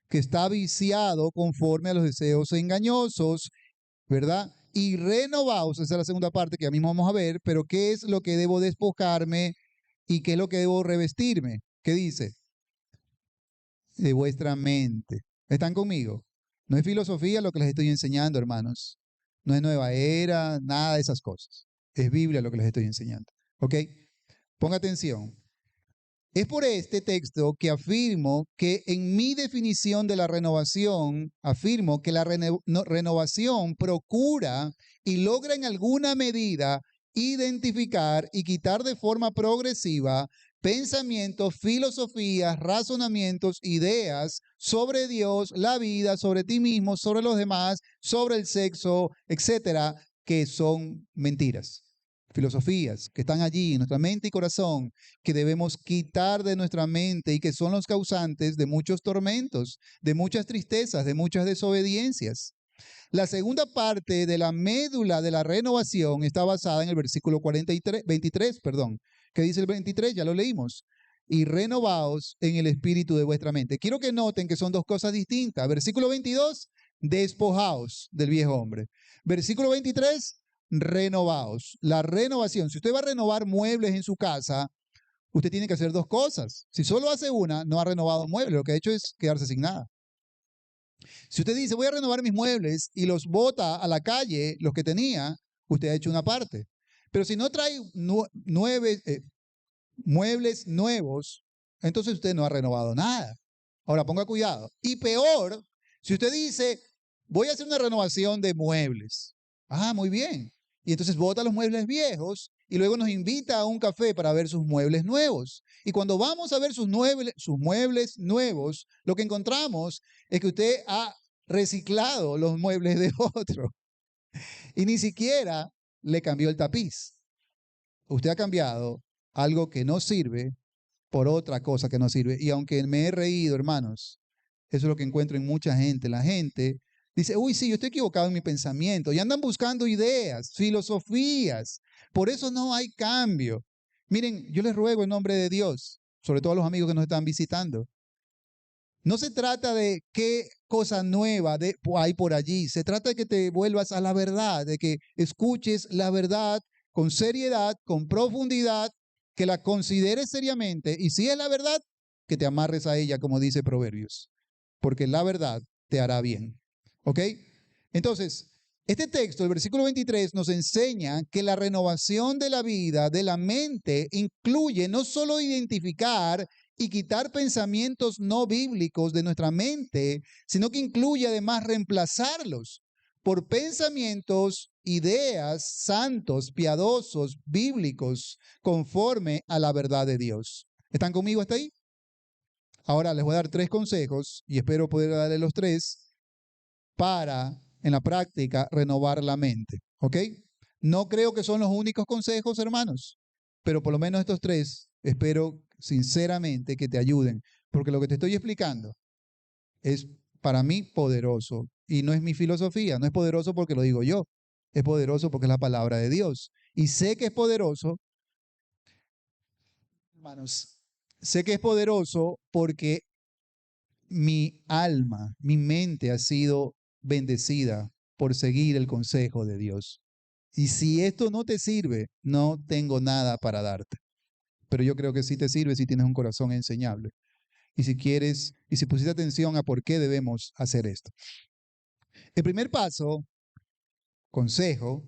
está viciado conforme a los deseos engañosos, ¿verdad? Y renovaos, esa es la segunda parte que ya mismo vamos a ver, pero ¿qué es lo que debo despojarme y qué es lo que debo revestirme? ¿Qué dice? De vuestra mente. ¿Están conmigo? No es filosofía lo que les estoy enseñando, hermanos. No es nueva era, nada de esas cosas. Es Biblia lo que les estoy enseñando. ¿Ok? Ponga atención. Es por este texto que afirmo que en mi definición de la renovación, afirmo que la renovación procura y logra en alguna medida identificar y quitar de forma progresiva pensamientos, filosofías, razonamientos, ideas sobre Dios, la vida, sobre ti mismo, sobre los demás, sobre el sexo, etcétera, que son mentiras. Filosofías que están allí en nuestra mente y corazón, que debemos quitar de nuestra mente y que son los causantes de muchos tormentos, de muchas tristezas, de muchas desobediencias. La segunda parte de la médula de la renovación está basada en el versículo 23, que dice el 23, ya lo leímos. Y renovaos en el espíritu de vuestra mente. Quiero que noten que son dos cosas distintas. Versículo 22, despojaos del viejo hombre. Versículo 23, renovaos. La renovación, si usted va a renovar muebles en su casa, usted tiene que hacer dos cosas. Si solo hace una, no ha renovado muebles, lo que ha hecho es quedarse sin nada. Si usted dice, voy a renovar mis muebles y los bota a la calle, los que tenía, usted ha hecho una parte. Pero si no trae muebles nuevos, entonces usted no ha renovado nada. Ahora ponga cuidado. Y peor, si usted dice, voy a hacer una renovación de muebles. Ah, muy bien. Y entonces bota los muebles viejos y luego nos invita a un café para ver sus muebles nuevos. Y cuando vamos a ver sus muebles nuevos, lo que encontramos es que usted ha reciclado los muebles de otro y ni siquiera le cambió el tapiz. Usted ha cambiado algo que no sirve por otra cosa que no sirve. Y aunque me he reído, hermanos, eso es lo que encuentro en mucha gente. La gente dice, uy, sí, yo estoy equivocado en mi pensamiento. Y andan buscando ideas, filosofías. Por eso no hay cambio. Miren, yo les ruego en nombre de Dios, sobre todo a los amigos que nos están visitando. No se trata de qué cosa nueva hay por allí. Se trata de que te vuelvas a la verdad, de que escuches la verdad con seriedad, con profundidad, que la consideres seriamente y si es la verdad, que te amarres a ella, como dice Proverbios, porque la verdad te hará bien. ¿Ok? Entonces, este texto, el versículo 23, nos enseña que la renovación de la vida, de la mente, incluye no solo identificar y quitar pensamientos no bíblicos de nuestra mente, sino que incluye además reemplazarlos por pensamientos, ideas santos, piadosos, bíblicos, conforme a la verdad de Dios. ¿Están conmigo hasta ahí? Ahora les voy a dar 3 consejos y espero poder darle los 3 para, en la práctica, renovar la mente. ¿Ok? No creo que son los únicos consejos, hermanos, pero por lo menos estos 3 espero sinceramente que te ayuden, porque lo que te estoy explicando es para mí poderoso y no es mi filosofía, no es poderoso porque lo digo yo, es poderoso porque es la palabra de Dios y sé que es poderoso Hermanos, sé que es poderoso porque mi alma, mi mente ha sido bendecida por seguir el consejo de Dios. Y si esto no te sirve, no tengo nada para darte. Pero yo creo que sí te sirve si tienes un corazón enseñable. Y si quieres, y si pusiste atención a por qué debemos hacer esto. El primer paso, consejo,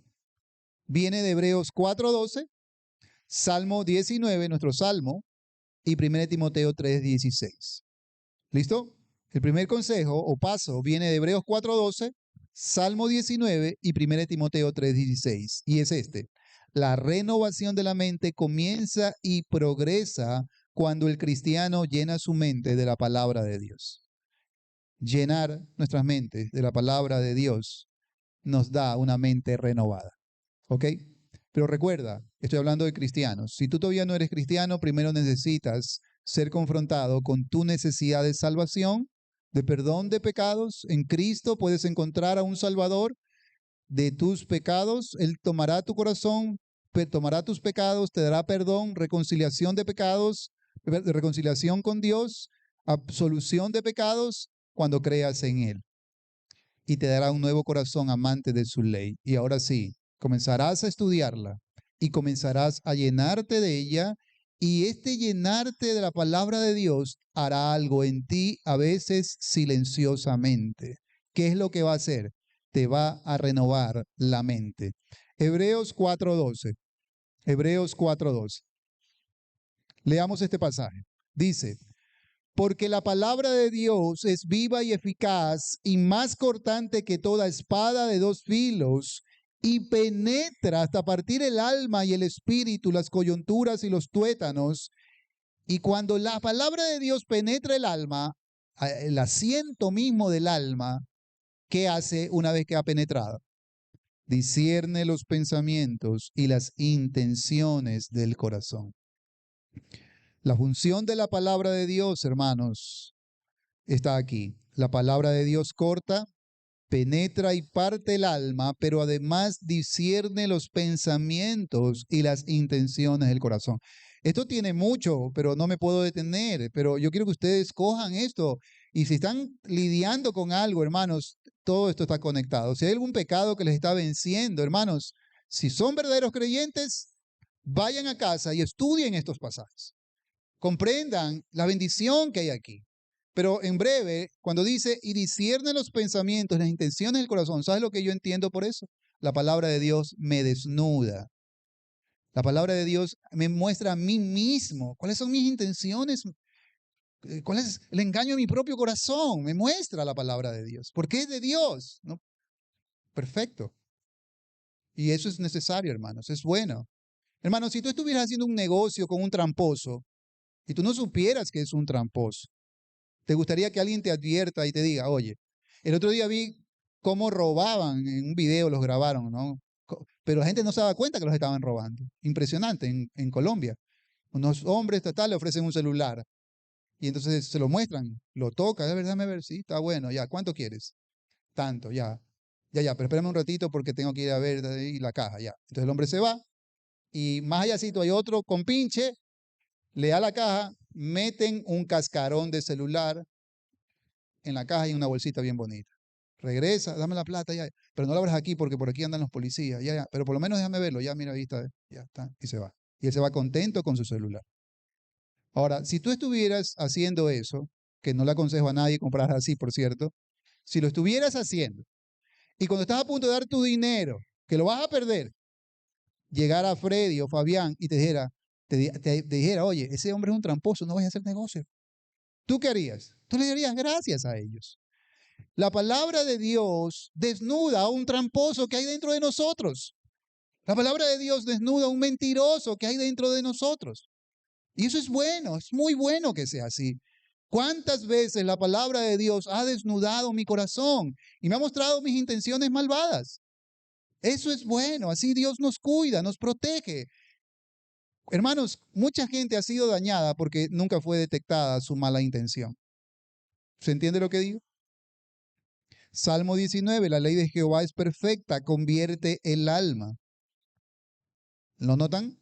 viene de Hebreos 4:12, Salmo 19, nuestro salmo, y 1 Timoteo 3:16. ¿Listo? El primer consejo o paso viene de Hebreos 4:12, Salmo 19 y 1 Timoteo 3:16. Y es este. La renovación de la mente comienza y progresa cuando el cristiano llena su mente de la palabra de Dios. Llenar nuestras mentes de la palabra de Dios nos da una mente renovada. ¿Ok? Pero recuerda, estoy hablando de cristianos. Si tú todavía no eres cristiano, primero necesitas ser confrontado con tu necesidad de salvación, de perdón de pecados. En Cristo puedes encontrar a un Salvador de tus pecados. Él tomará tu corazón, tomará tus pecados, te dará perdón, reconciliación de pecados, reconciliación con Dios, absolución de pecados cuando creas en Él. Y te dará un nuevo corazón amante de su ley. Y ahora sí, comenzarás a estudiarla y comenzarás a llenarte de ella. Y este llenarte de la palabra de Dios hará algo en ti, a veces silenciosamente. ¿Qué es lo que va a hacer? Te va a renovar la mente. Hebreos 4:12. Hebreos 4:12. Leamos este pasaje. Dice, porque la palabra de Dios es viva y eficaz y más cortante que toda espada de dos filos y penetra hasta partir el alma y el espíritu, las coyunturas y los tuétanos. Y cuando la palabra de Dios penetra el alma, el asiento mismo del alma, ¿qué hace una vez que ha penetrado? Discierne los pensamientos y las intenciones del corazón. La función de la palabra de Dios, hermanos, está aquí. La palabra de Dios corta, penetra y parte el alma, pero además discierne los pensamientos y las intenciones del corazón. Esto tiene mucho, pero no me puedo detener. Pero yo quiero que ustedes cojan esto. Y si están lidiando con algo, hermanos, todo esto está conectado. Si hay algún pecado que les está venciendo, hermanos, si son verdaderos creyentes, vayan a casa y estudien estos pasajes. Comprendan la bendición que hay aquí. Pero en breve, cuando dice, y discierne los pensamientos, las intenciones del corazón, ¿sabes lo que yo entiendo por eso? La palabra de Dios me desnuda. La palabra de Dios me muestra a mí mismo cuáles son mis intenciones, cuál es el engaño de mi propio corazón. Me muestra la palabra de Dios. Porque es de Dios, ¿no? Perfecto. Y eso es necesario, hermanos. Es bueno. Hermanos, si tú estuvieras haciendo un negocio con un tramposo y tú no supieras que es un tramposo, ¿te gustaría que alguien te advierta y te diga, oye, el otro día vi cómo robaban, en un video los grabaron, ¿no? Pero la gente no se daba cuenta que los estaban robando. Impresionante, en Colombia. Unos hombres le ofrecen un celular y entonces se lo muestran, lo toca, de verdad, déjame ver, sí, está bueno, ya, ¿cuánto quieres? Tanto, ya, pero espérame un ratito porque tengo que ir a ver ahí la caja, ya. Entonces el hombre se va y más allácito hay otro con pinche, le da la caja, meten un cascarón de celular en la caja y una bolsita bien bonita. Regresa, dame la plata, ya, pero no la abras aquí porque por aquí andan los policías, ya, pero por lo menos déjame verlo, ya, mira, ahí está, ya está, y se va. Y él se va contento con su celular. Ahora, si tú estuvieras haciendo eso, que no le aconsejo a nadie comprar así, por cierto, si lo estuvieras haciendo y cuando estás a punto de dar tu dinero, que lo vas a perder, llegara Freddy o Fabián y te dijera, oye, ese hombre es un tramposo, no vayas a hacer negocio. ¿Tú qué harías? Tú le darías gracias a ellos. La palabra de Dios desnuda a un tramposo que hay dentro de nosotros. La palabra de Dios desnuda a un mentiroso que hay dentro de nosotros. Y eso es bueno, es muy bueno que sea así. ¿Cuántas veces la palabra de Dios ha desnudado mi corazón y me ha mostrado mis intenciones malvadas? Eso es bueno, así Dios nos cuida, nos protege. Hermanos, mucha gente ha sido dañada porque nunca fue detectada su mala intención. ¿Se entiende lo que digo? Salmo 19, la ley de Jehová es perfecta, convierte el alma. ¿Lo notan?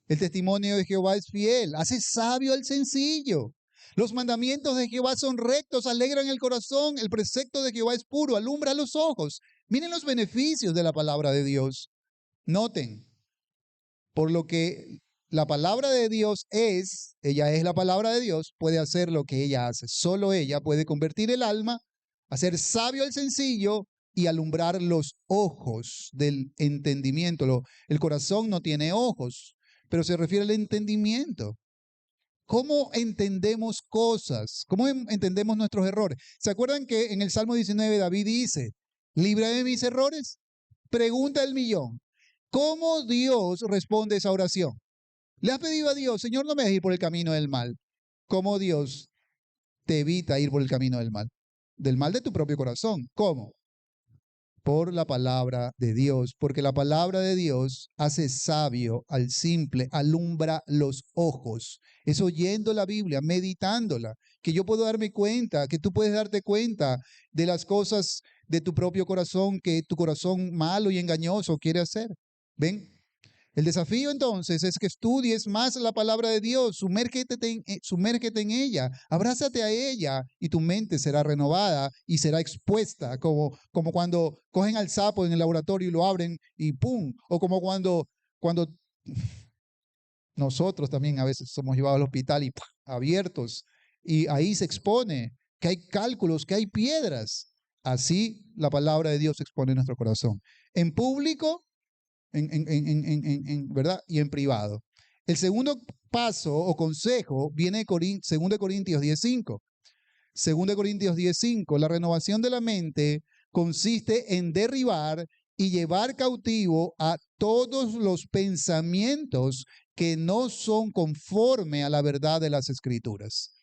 El testimonio de Jehová es fiel, hace sabio al sencillo. Los mandamientos de Jehová son rectos, alegran el corazón. El precepto de Jehová es puro, alumbra los ojos. Miren los beneficios de la palabra de Dios. Noten, por lo que la palabra de Dios es, ella es la palabra de Dios, puede hacer lo que ella hace. Solo ella puede convertir el alma, hacer sabio al sencillo y alumbrar los ojos del entendimiento. El corazón no tiene ojos, pero se refiere al entendimiento. ¿Cómo entendemos cosas? ¿Cómo entendemos nuestros errores? ¿Se acuerdan que en el Salmo 19 David dice, líbrame de mis errores? Pregunta del millón. ¿Cómo Dios responde esa oración? Le has pedido a Dios, Señor, no me dejes ir por el camino del mal. ¿Cómo Dios te evita ir por el camino del mal? Del mal de tu propio corazón. ¿Cómo? Por la palabra de Dios, porque la palabra de Dios hace sabio al simple, alumbra los ojos. Es oyendo la Biblia, meditándola, que yo puedo darme cuenta, que tú puedes darte cuenta de las cosas de tu propio corazón que tu corazón malo y engañoso quiere hacer. ¿Ven? El desafío entonces es que estudies más la palabra de Dios, sumérgete en ella, abrázate a ella y tu mente será renovada y será expuesta, como cuando cogen al sapo en el laboratorio y lo abren y ¡pum! O como cuando nosotros también a veces somos llevados al hospital y ¡pum! Abiertos y ahí se expone que hay cálculos, que hay piedras. Así la palabra de Dios expone nuestro corazón. En público, ¿verdad? Y en privado. El segundo paso o consejo viene de 2 Corintios 10:5. 2 Corintios 10:5, la renovación de la mente consiste en derribar y llevar cautivo a todos los pensamientos que no son conforme a la verdad de las Escrituras.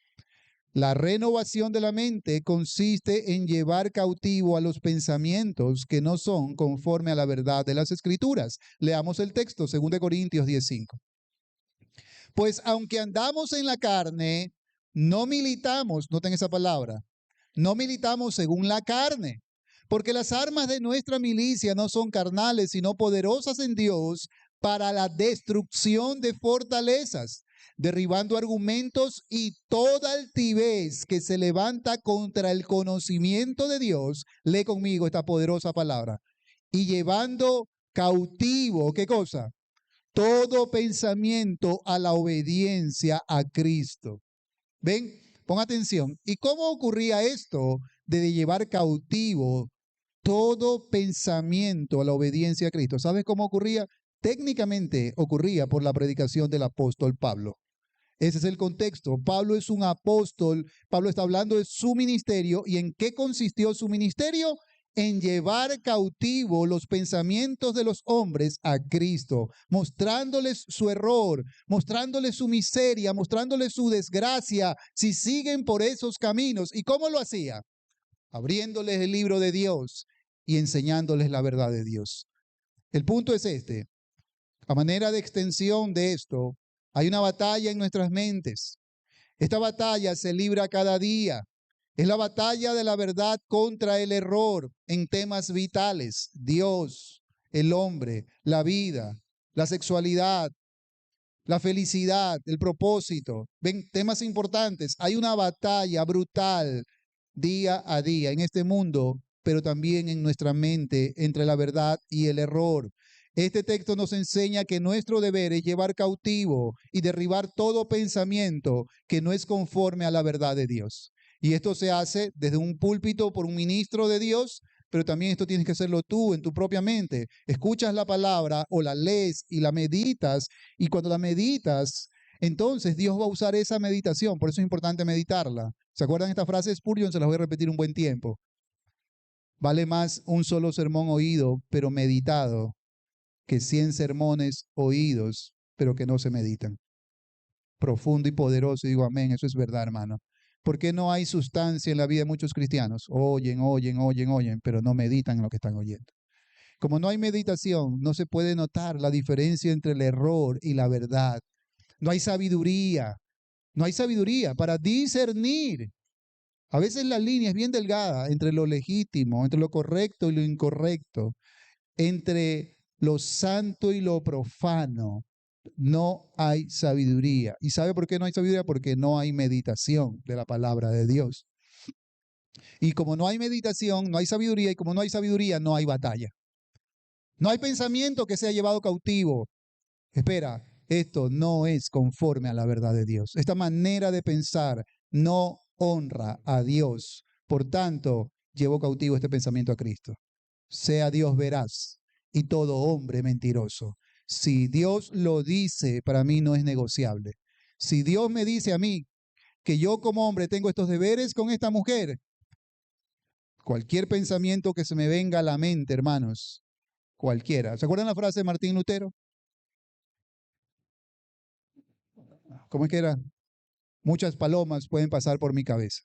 La renovación de la mente consiste en llevar cautivo a los pensamientos que no son conforme a la verdad de las Escrituras. Leamos el texto, 2 Corintios 10:5. Pues aunque andamos en la carne, no militamos, noten esa palabra, no militamos según la carne, porque las armas de nuestra milicia no son carnales, sino poderosas en Dios para la destrucción de fortalezas, derribando argumentos y toda altivez que se levanta contra el conocimiento de Dios. Lee conmigo esta poderosa palabra. Y llevando cautivo, ¿qué cosa? Todo pensamiento a la obediencia a Cristo. ¿Ven? Pon atención. ¿Y cómo ocurría esto de llevar cautivo todo pensamiento a la obediencia a Cristo? ¿Sabes cómo ocurría? Técnicamente ocurría por la predicación del apóstol Pablo. Ese es el contexto. Pablo es un apóstol. Pablo está hablando de su ministerio. ¿Y en qué consistió su ministerio? En llevar cautivo los pensamientos de los hombres a Cristo, mostrándoles su error, mostrándoles su miseria, mostrándoles su desgracia, si siguen por esos caminos. ¿Y cómo lo hacía? Abriéndoles el libro de Dios y enseñándoles la verdad de Dios. El punto es este. A manera de extensión de esto, hay una batalla en nuestras mentes. Esta batalla se libra cada día. Es la batalla de la verdad contra el error en temas vitales. Dios, el hombre, la vida, la sexualidad, la felicidad, el propósito. Ven, temas importantes. Hay una batalla brutal día a día en este mundo, pero también en nuestra mente entre la verdad y el error. Este texto nos enseña que nuestro deber es llevar cautivo y derribar todo pensamiento que no es conforme a la verdad de Dios. Y esto se hace desde un púlpito por un ministro de Dios, pero también esto tienes que hacerlo tú en tu propia mente. Escuchas la palabra o la lees y la meditas, y cuando la meditas, entonces Dios va a usar esa meditación. Por eso es importante meditarla. ¿Se acuerdan esta frase de Spurgeon? Se las voy a repetir un buen tiempo. Vale más un solo sermón oído, pero meditado, que 100 sermones oídos, pero que no se meditan. Profundo y poderoso, y digo amén, eso es verdad, hermano. ¿Por qué no hay sustancia en la vida de muchos cristianos? Oyen, pero no meditan en lo que están oyendo. Como no hay meditación, no se puede notar la diferencia entre el error y la verdad. No hay sabiduría para discernir. A veces la línea es bien delgada entre lo legítimo, entre lo correcto y lo incorrecto, entre lo santo y lo profano. No hay sabiduría. ¿Y sabe por qué no hay sabiduría? Porque no hay meditación de la palabra de Dios. Y como no hay meditación, no hay sabiduría, y como no hay sabiduría, no hay batalla. No hay pensamiento que sea llevado cautivo. Espera, esto no es conforme a la verdad de Dios. Esta manera de pensar no honra a Dios. Por tanto, llevó cautivo este pensamiento a Cristo. Sea Dios veraz y todo hombre mentiroso. Si Dios lo dice, para mí no es negociable. Si Dios me dice a mí que yo como hombre tengo estos deberes con esta mujer, cualquier pensamiento que se me venga a la mente, hermanos, cualquiera. ¿Se acuerdan la frase de Martín Lutero? ¿Cómo es que era? Muchas palomas pueden pasar por mi cabeza.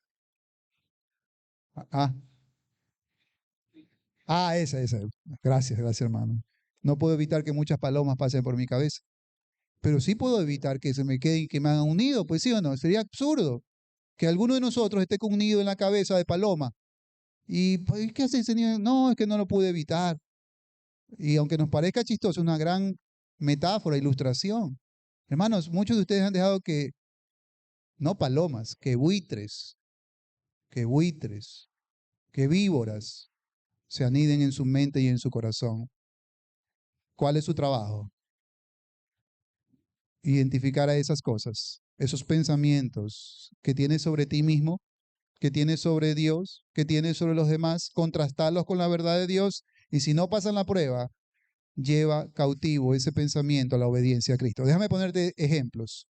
Ah, esa. Gracias, hermano. No puedo evitar que muchas palomas pasen por mi cabeza, pero sí puedo evitar que se me queden y que me hagan un nido, pues sí o no. Sería absurdo que alguno de nosotros esté con un nido en la cabeza de paloma. ¿Y pues, qué hace ese nido? No, es que no lo pude evitar. Y aunque nos parezca chistoso, es una gran metáfora, ilustración. Hermanos, muchos de ustedes han dejado que, no palomas, que buitres, que víboras se aniden en su mente y en su corazón. ¿Cuál es su trabajo? Identificar a esas cosas, esos pensamientos que tienes sobre ti mismo, que tienes sobre Dios, que tienes sobre los demás, contrastarlos con la verdad de Dios, y si no pasan la prueba, lleva cautivo ese pensamiento a la obediencia a Cristo. Déjame ponerte ejemplos.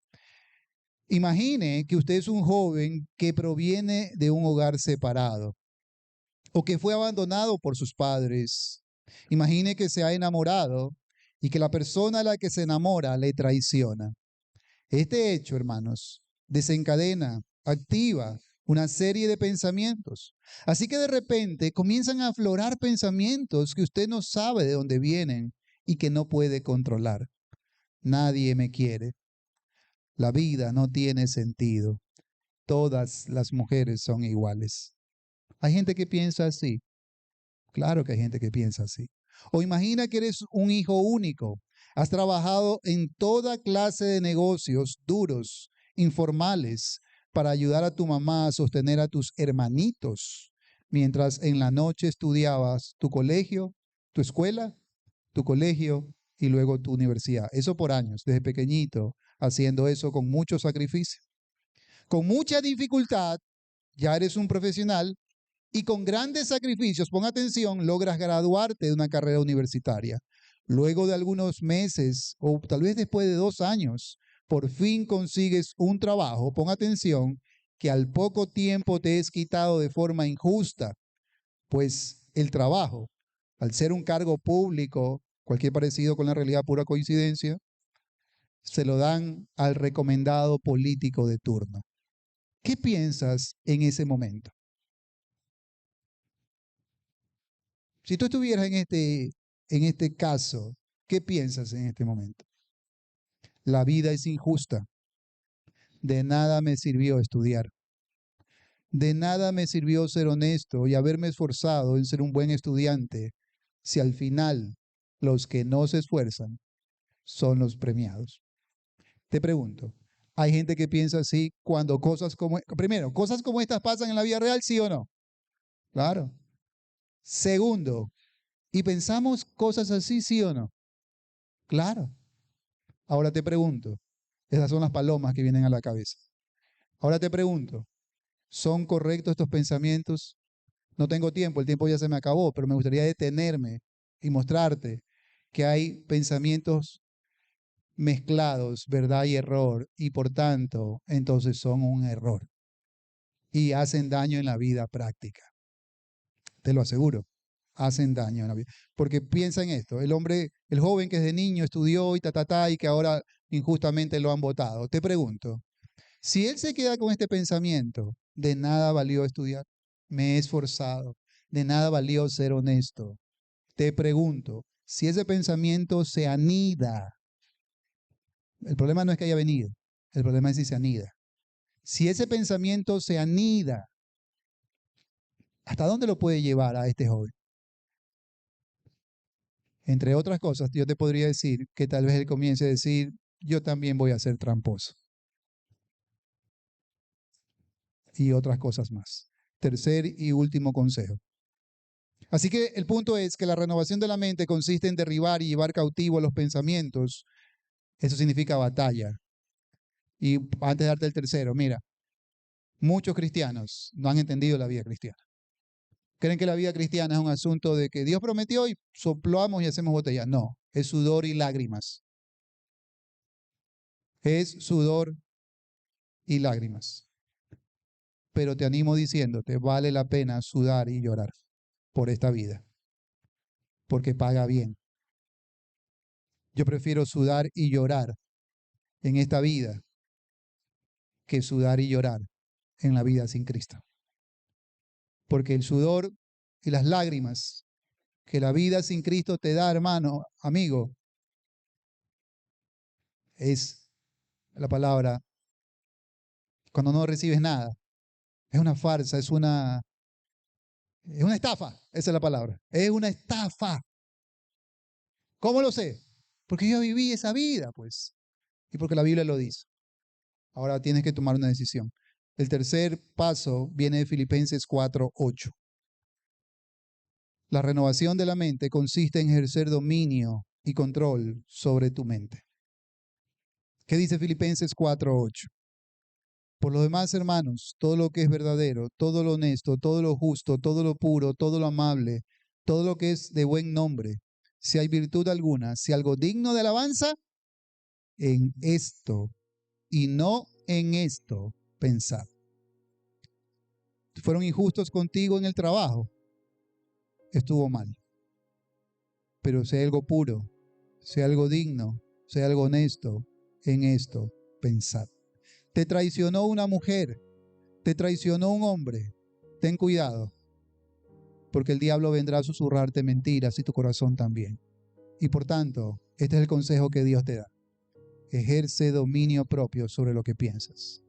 Imagine que usted es un joven que proviene de un hogar separado o que fue abandonado por sus padres. Imagine que se ha enamorado y que la persona a la que se enamora le traiciona. Este hecho, hermanos, desencadena, activa una serie de pensamientos. Así que de repente comienzan a aflorar pensamientos que usted no sabe de dónde vienen y que no puede controlar. Nadie me quiere. La vida no tiene sentido. Todas las mujeres son iguales. Hay gente que piensa así. Claro que hay gente que piensa así. O imagina que eres un hijo único. Has trabajado en toda clase de negocios duros, informales, para ayudar a tu mamá a sostener a tus hermanitos, mientras en la noche estudiabas tu colegio, tu escuela, tu colegio y luego tu universidad. Eso por años, desde pequeñito, haciendo eso con mucho sacrificio. Con mucha dificultad, ya eres un profesional y con grandes sacrificios, pon atención, logras graduarte de una carrera universitaria. Luego de algunos meses o tal vez después de 2 años, por fin consigues un trabajo, pon atención, que al poco tiempo te es quitado de forma injusta, pues el trabajo, al ser un cargo público, cualquier parecido con la realidad, pura coincidencia, se lo dan al recomendado político de turno. ¿Qué piensas en ese momento? Si tú estuvieras en este caso, ¿qué piensas en este momento? La vida es injusta. De nada me sirvió estudiar. De nada me sirvió ser honesto y haberme esforzado en ser un buen estudiante si al final los que no se esfuerzan son los premiados. Te pregunto, ¿hay gente que piensa así cuando primero, cosas como estas pasan en la vida real, sí o no? Claro. Segundo, ¿y pensamos cosas así, sí o no? Claro. Ahora te pregunto, esas son las palomas que vienen a la cabeza. Ahora te pregunto, ¿son correctos estos pensamientos? No tengo tiempo, el tiempo ya se me acabó, pero me gustaría detenerme y mostrarte que hay pensamientos mezclados, verdad y error, y por tanto, entonces son un error y hacen daño en la vida práctica. Te lo aseguro, hacen daño en la vida. Porque piensa en esto, el hombre, el joven que desde niño estudió y que ahora injustamente lo han votado. Te pregunto, si él se queda con este pensamiento, de nada valió estudiar, me he esforzado, de nada valió ser honesto. Te pregunto, si ese pensamiento se anida, el problema no es que haya venido, el problema es si se anida. Si ese pensamiento se anida, ¿hasta dónde lo puede llevar a este joven? Entre otras cosas, yo te podría decir que tal vez él comience a decir, yo también voy a ser tramposo. Y otras cosas más. Tercer y último consejo. Así que el punto es que la renovación de la mente consiste en derribar y llevar cautivo los pensamientos. Eso significa batalla. Y antes de darte el tercero, mira, muchos cristianos no han entendido la vida cristiana. Creen que la vida cristiana es un asunto de que Dios prometió y soplamos y hacemos botella. No, es sudor y lágrimas. Es sudor y lágrimas. Pero te animo diciéndote, vale la pena sudar y llorar por esta vida, porque paga bien. Yo prefiero sudar y llorar en esta vida que sudar y llorar en la vida sin Cristo. Porque el sudor y las lágrimas que la vida sin Cristo te da, hermano, amigo, es la palabra, cuando no recibes nada, es una farsa, es una estafa, esa es la palabra, es una estafa. ¿Cómo lo sé? Porque yo viví esa vida, pues, y porque la Biblia lo dice. Ahora tienes que tomar una decisión. El tercer paso viene de Filipenses 4:8. La renovación de la mente consiste en ejercer dominio y control sobre tu mente. ¿Qué dice Filipenses 4:8? Por lo demás, hermanos, todo lo que es verdadero, todo lo honesto, todo lo justo, todo lo puro, todo lo amable, todo lo que es de buen nombre, si hay virtud alguna, si algo digno de alabanza, en esto y no en esto pensad. Fueron injustos contigo en el trabajo, estuvo mal. Pero si hay algo puro, si hay algo digno, si hay algo honesto, en esto pensad. Te traicionó una mujer, te traicionó un hombre, ten cuidado, porque el diablo vendrá a susurrarte mentiras y tu corazón también. Y por tanto, este es el consejo que Dios te da. Ejerce dominio propio sobre lo que piensas.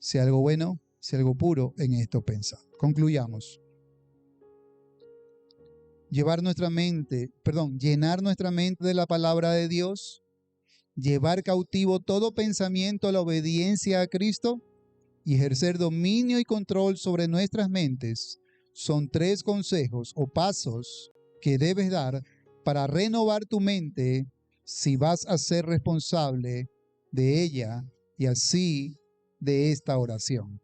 Si algo bueno, si algo puro, en esto pensad. Concluyamos. Llenar nuestra mente de la palabra de Dios, llevar cautivo todo pensamiento a la obediencia a Cristo y ejercer dominio y control sobre nuestras mentes son tres consejos o pasos que debes dar para renovar tu mente si vas a ser responsable de ella y así de esta oración.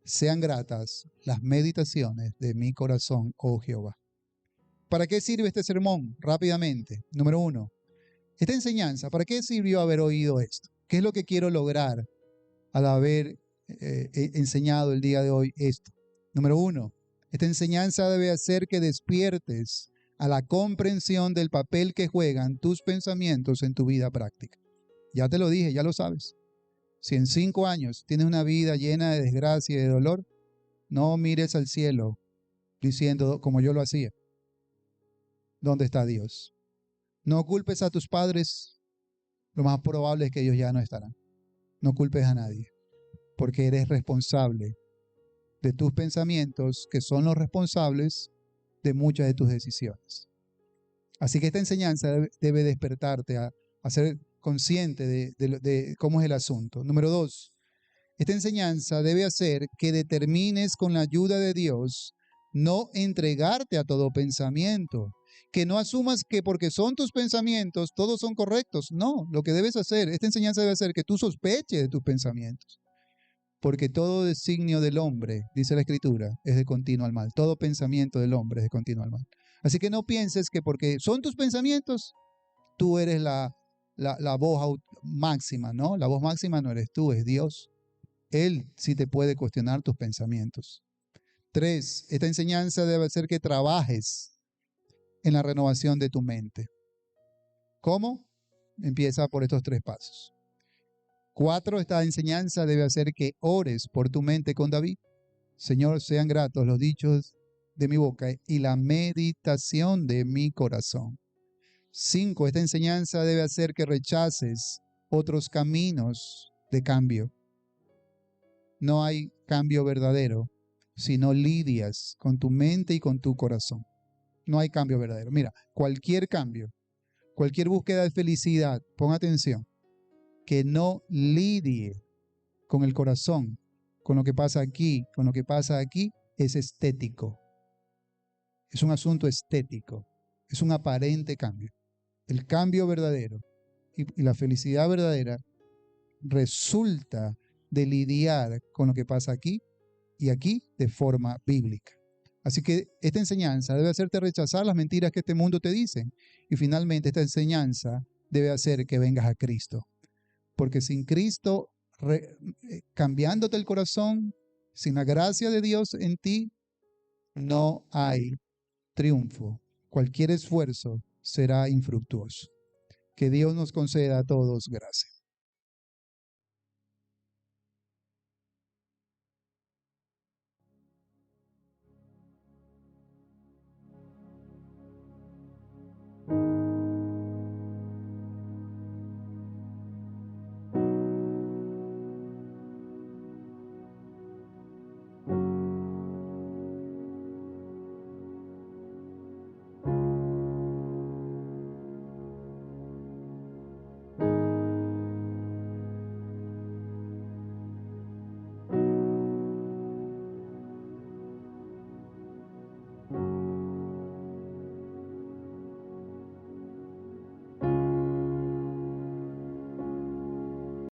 Sean gratas las meditaciones de mi corazón, oh Jehová. ¿Para qué sirve este sermón? Rápidamente. Número 1. Esta enseñanza, ¿para qué sirvió haber oído esto? ¿Qué es lo que quiero lograr al haber enseñado el día de hoy esto? Número 1. Esta enseñanza debe hacer que despiertes a la comprensión del papel que juegan tus pensamientos en tu vida práctica. Ya te lo dije, ya lo sabes. Si en 5 años tienes una vida llena de desgracia y de dolor, no mires al cielo diciendo como yo lo hacía. ¿Dónde está Dios? No culpes a tus padres, lo más probable es que ellos ya no estarán. No culpes a nadie, porque eres responsable de tus pensamientos, que son los responsables de muchas de tus decisiones. Así que esta enseñanza debe despertarte a ser consciente de cómo es el asunto. Número 2, esta enseñanza debe hacer que determines con la ayuda de Dios no entregarte a todo pensamiento. Que no asumas que porque son tus pensamientos, todos son correctos. No, lo que debes hacer, esta enseñanza debe hacer que tú sospeches de tus pensamientos. Porque todo designio del hombre, dice la Escritura, es de continuo al mal. Todo pensamiento del hombre es de continuo al mal. Así que no pienses que porque son tus pensamientos, tú eres la voz máxima, ¿no? La voz máxima no eres tú, es Dios. Él sí te puede cuestionar tus pensamientos. 3, esta enseñanza debe hacer que trabajes en la renovación de tu mente. ¿Cómo? Empieza por estos 3 pasos. 4, esta enseñanza debe hacer que ores por tu mente con David. Señor, sean gratos los dichos de mi boca y la meditación de mi corazón. 5, esta enseñanza debe hacer que rechaces otros caminos de cambio. No hay cambio verdadero si no lidias con tu mente y con tu corazón. No hay cambio verdadero. Mira, cualquier cambio Cualquier búsqueda de felicidad, pon atención, que no lidie con el corazón, con lo que pasa aquí, con lo que pasa aquí, es estético. Es un asunto estético. Es un aparente cambio. El cambio verdadero y la felicidad verdadera resulta de lidiar con lo que pasa aquí y aquí de forma bíblica. Así que esta enseñanza debe hacerte rechazar las mentiras que este mundo te dice. Y finalmente esta enseñanza debe hacer que vengas a Cristo. Porque sin Cristo cambiándote el corazón, sin la gracia de Dios en ti, no hay triunfo. Cualquier esfuerzo será infructuoso. Que Dios nos conceda a todos gracia.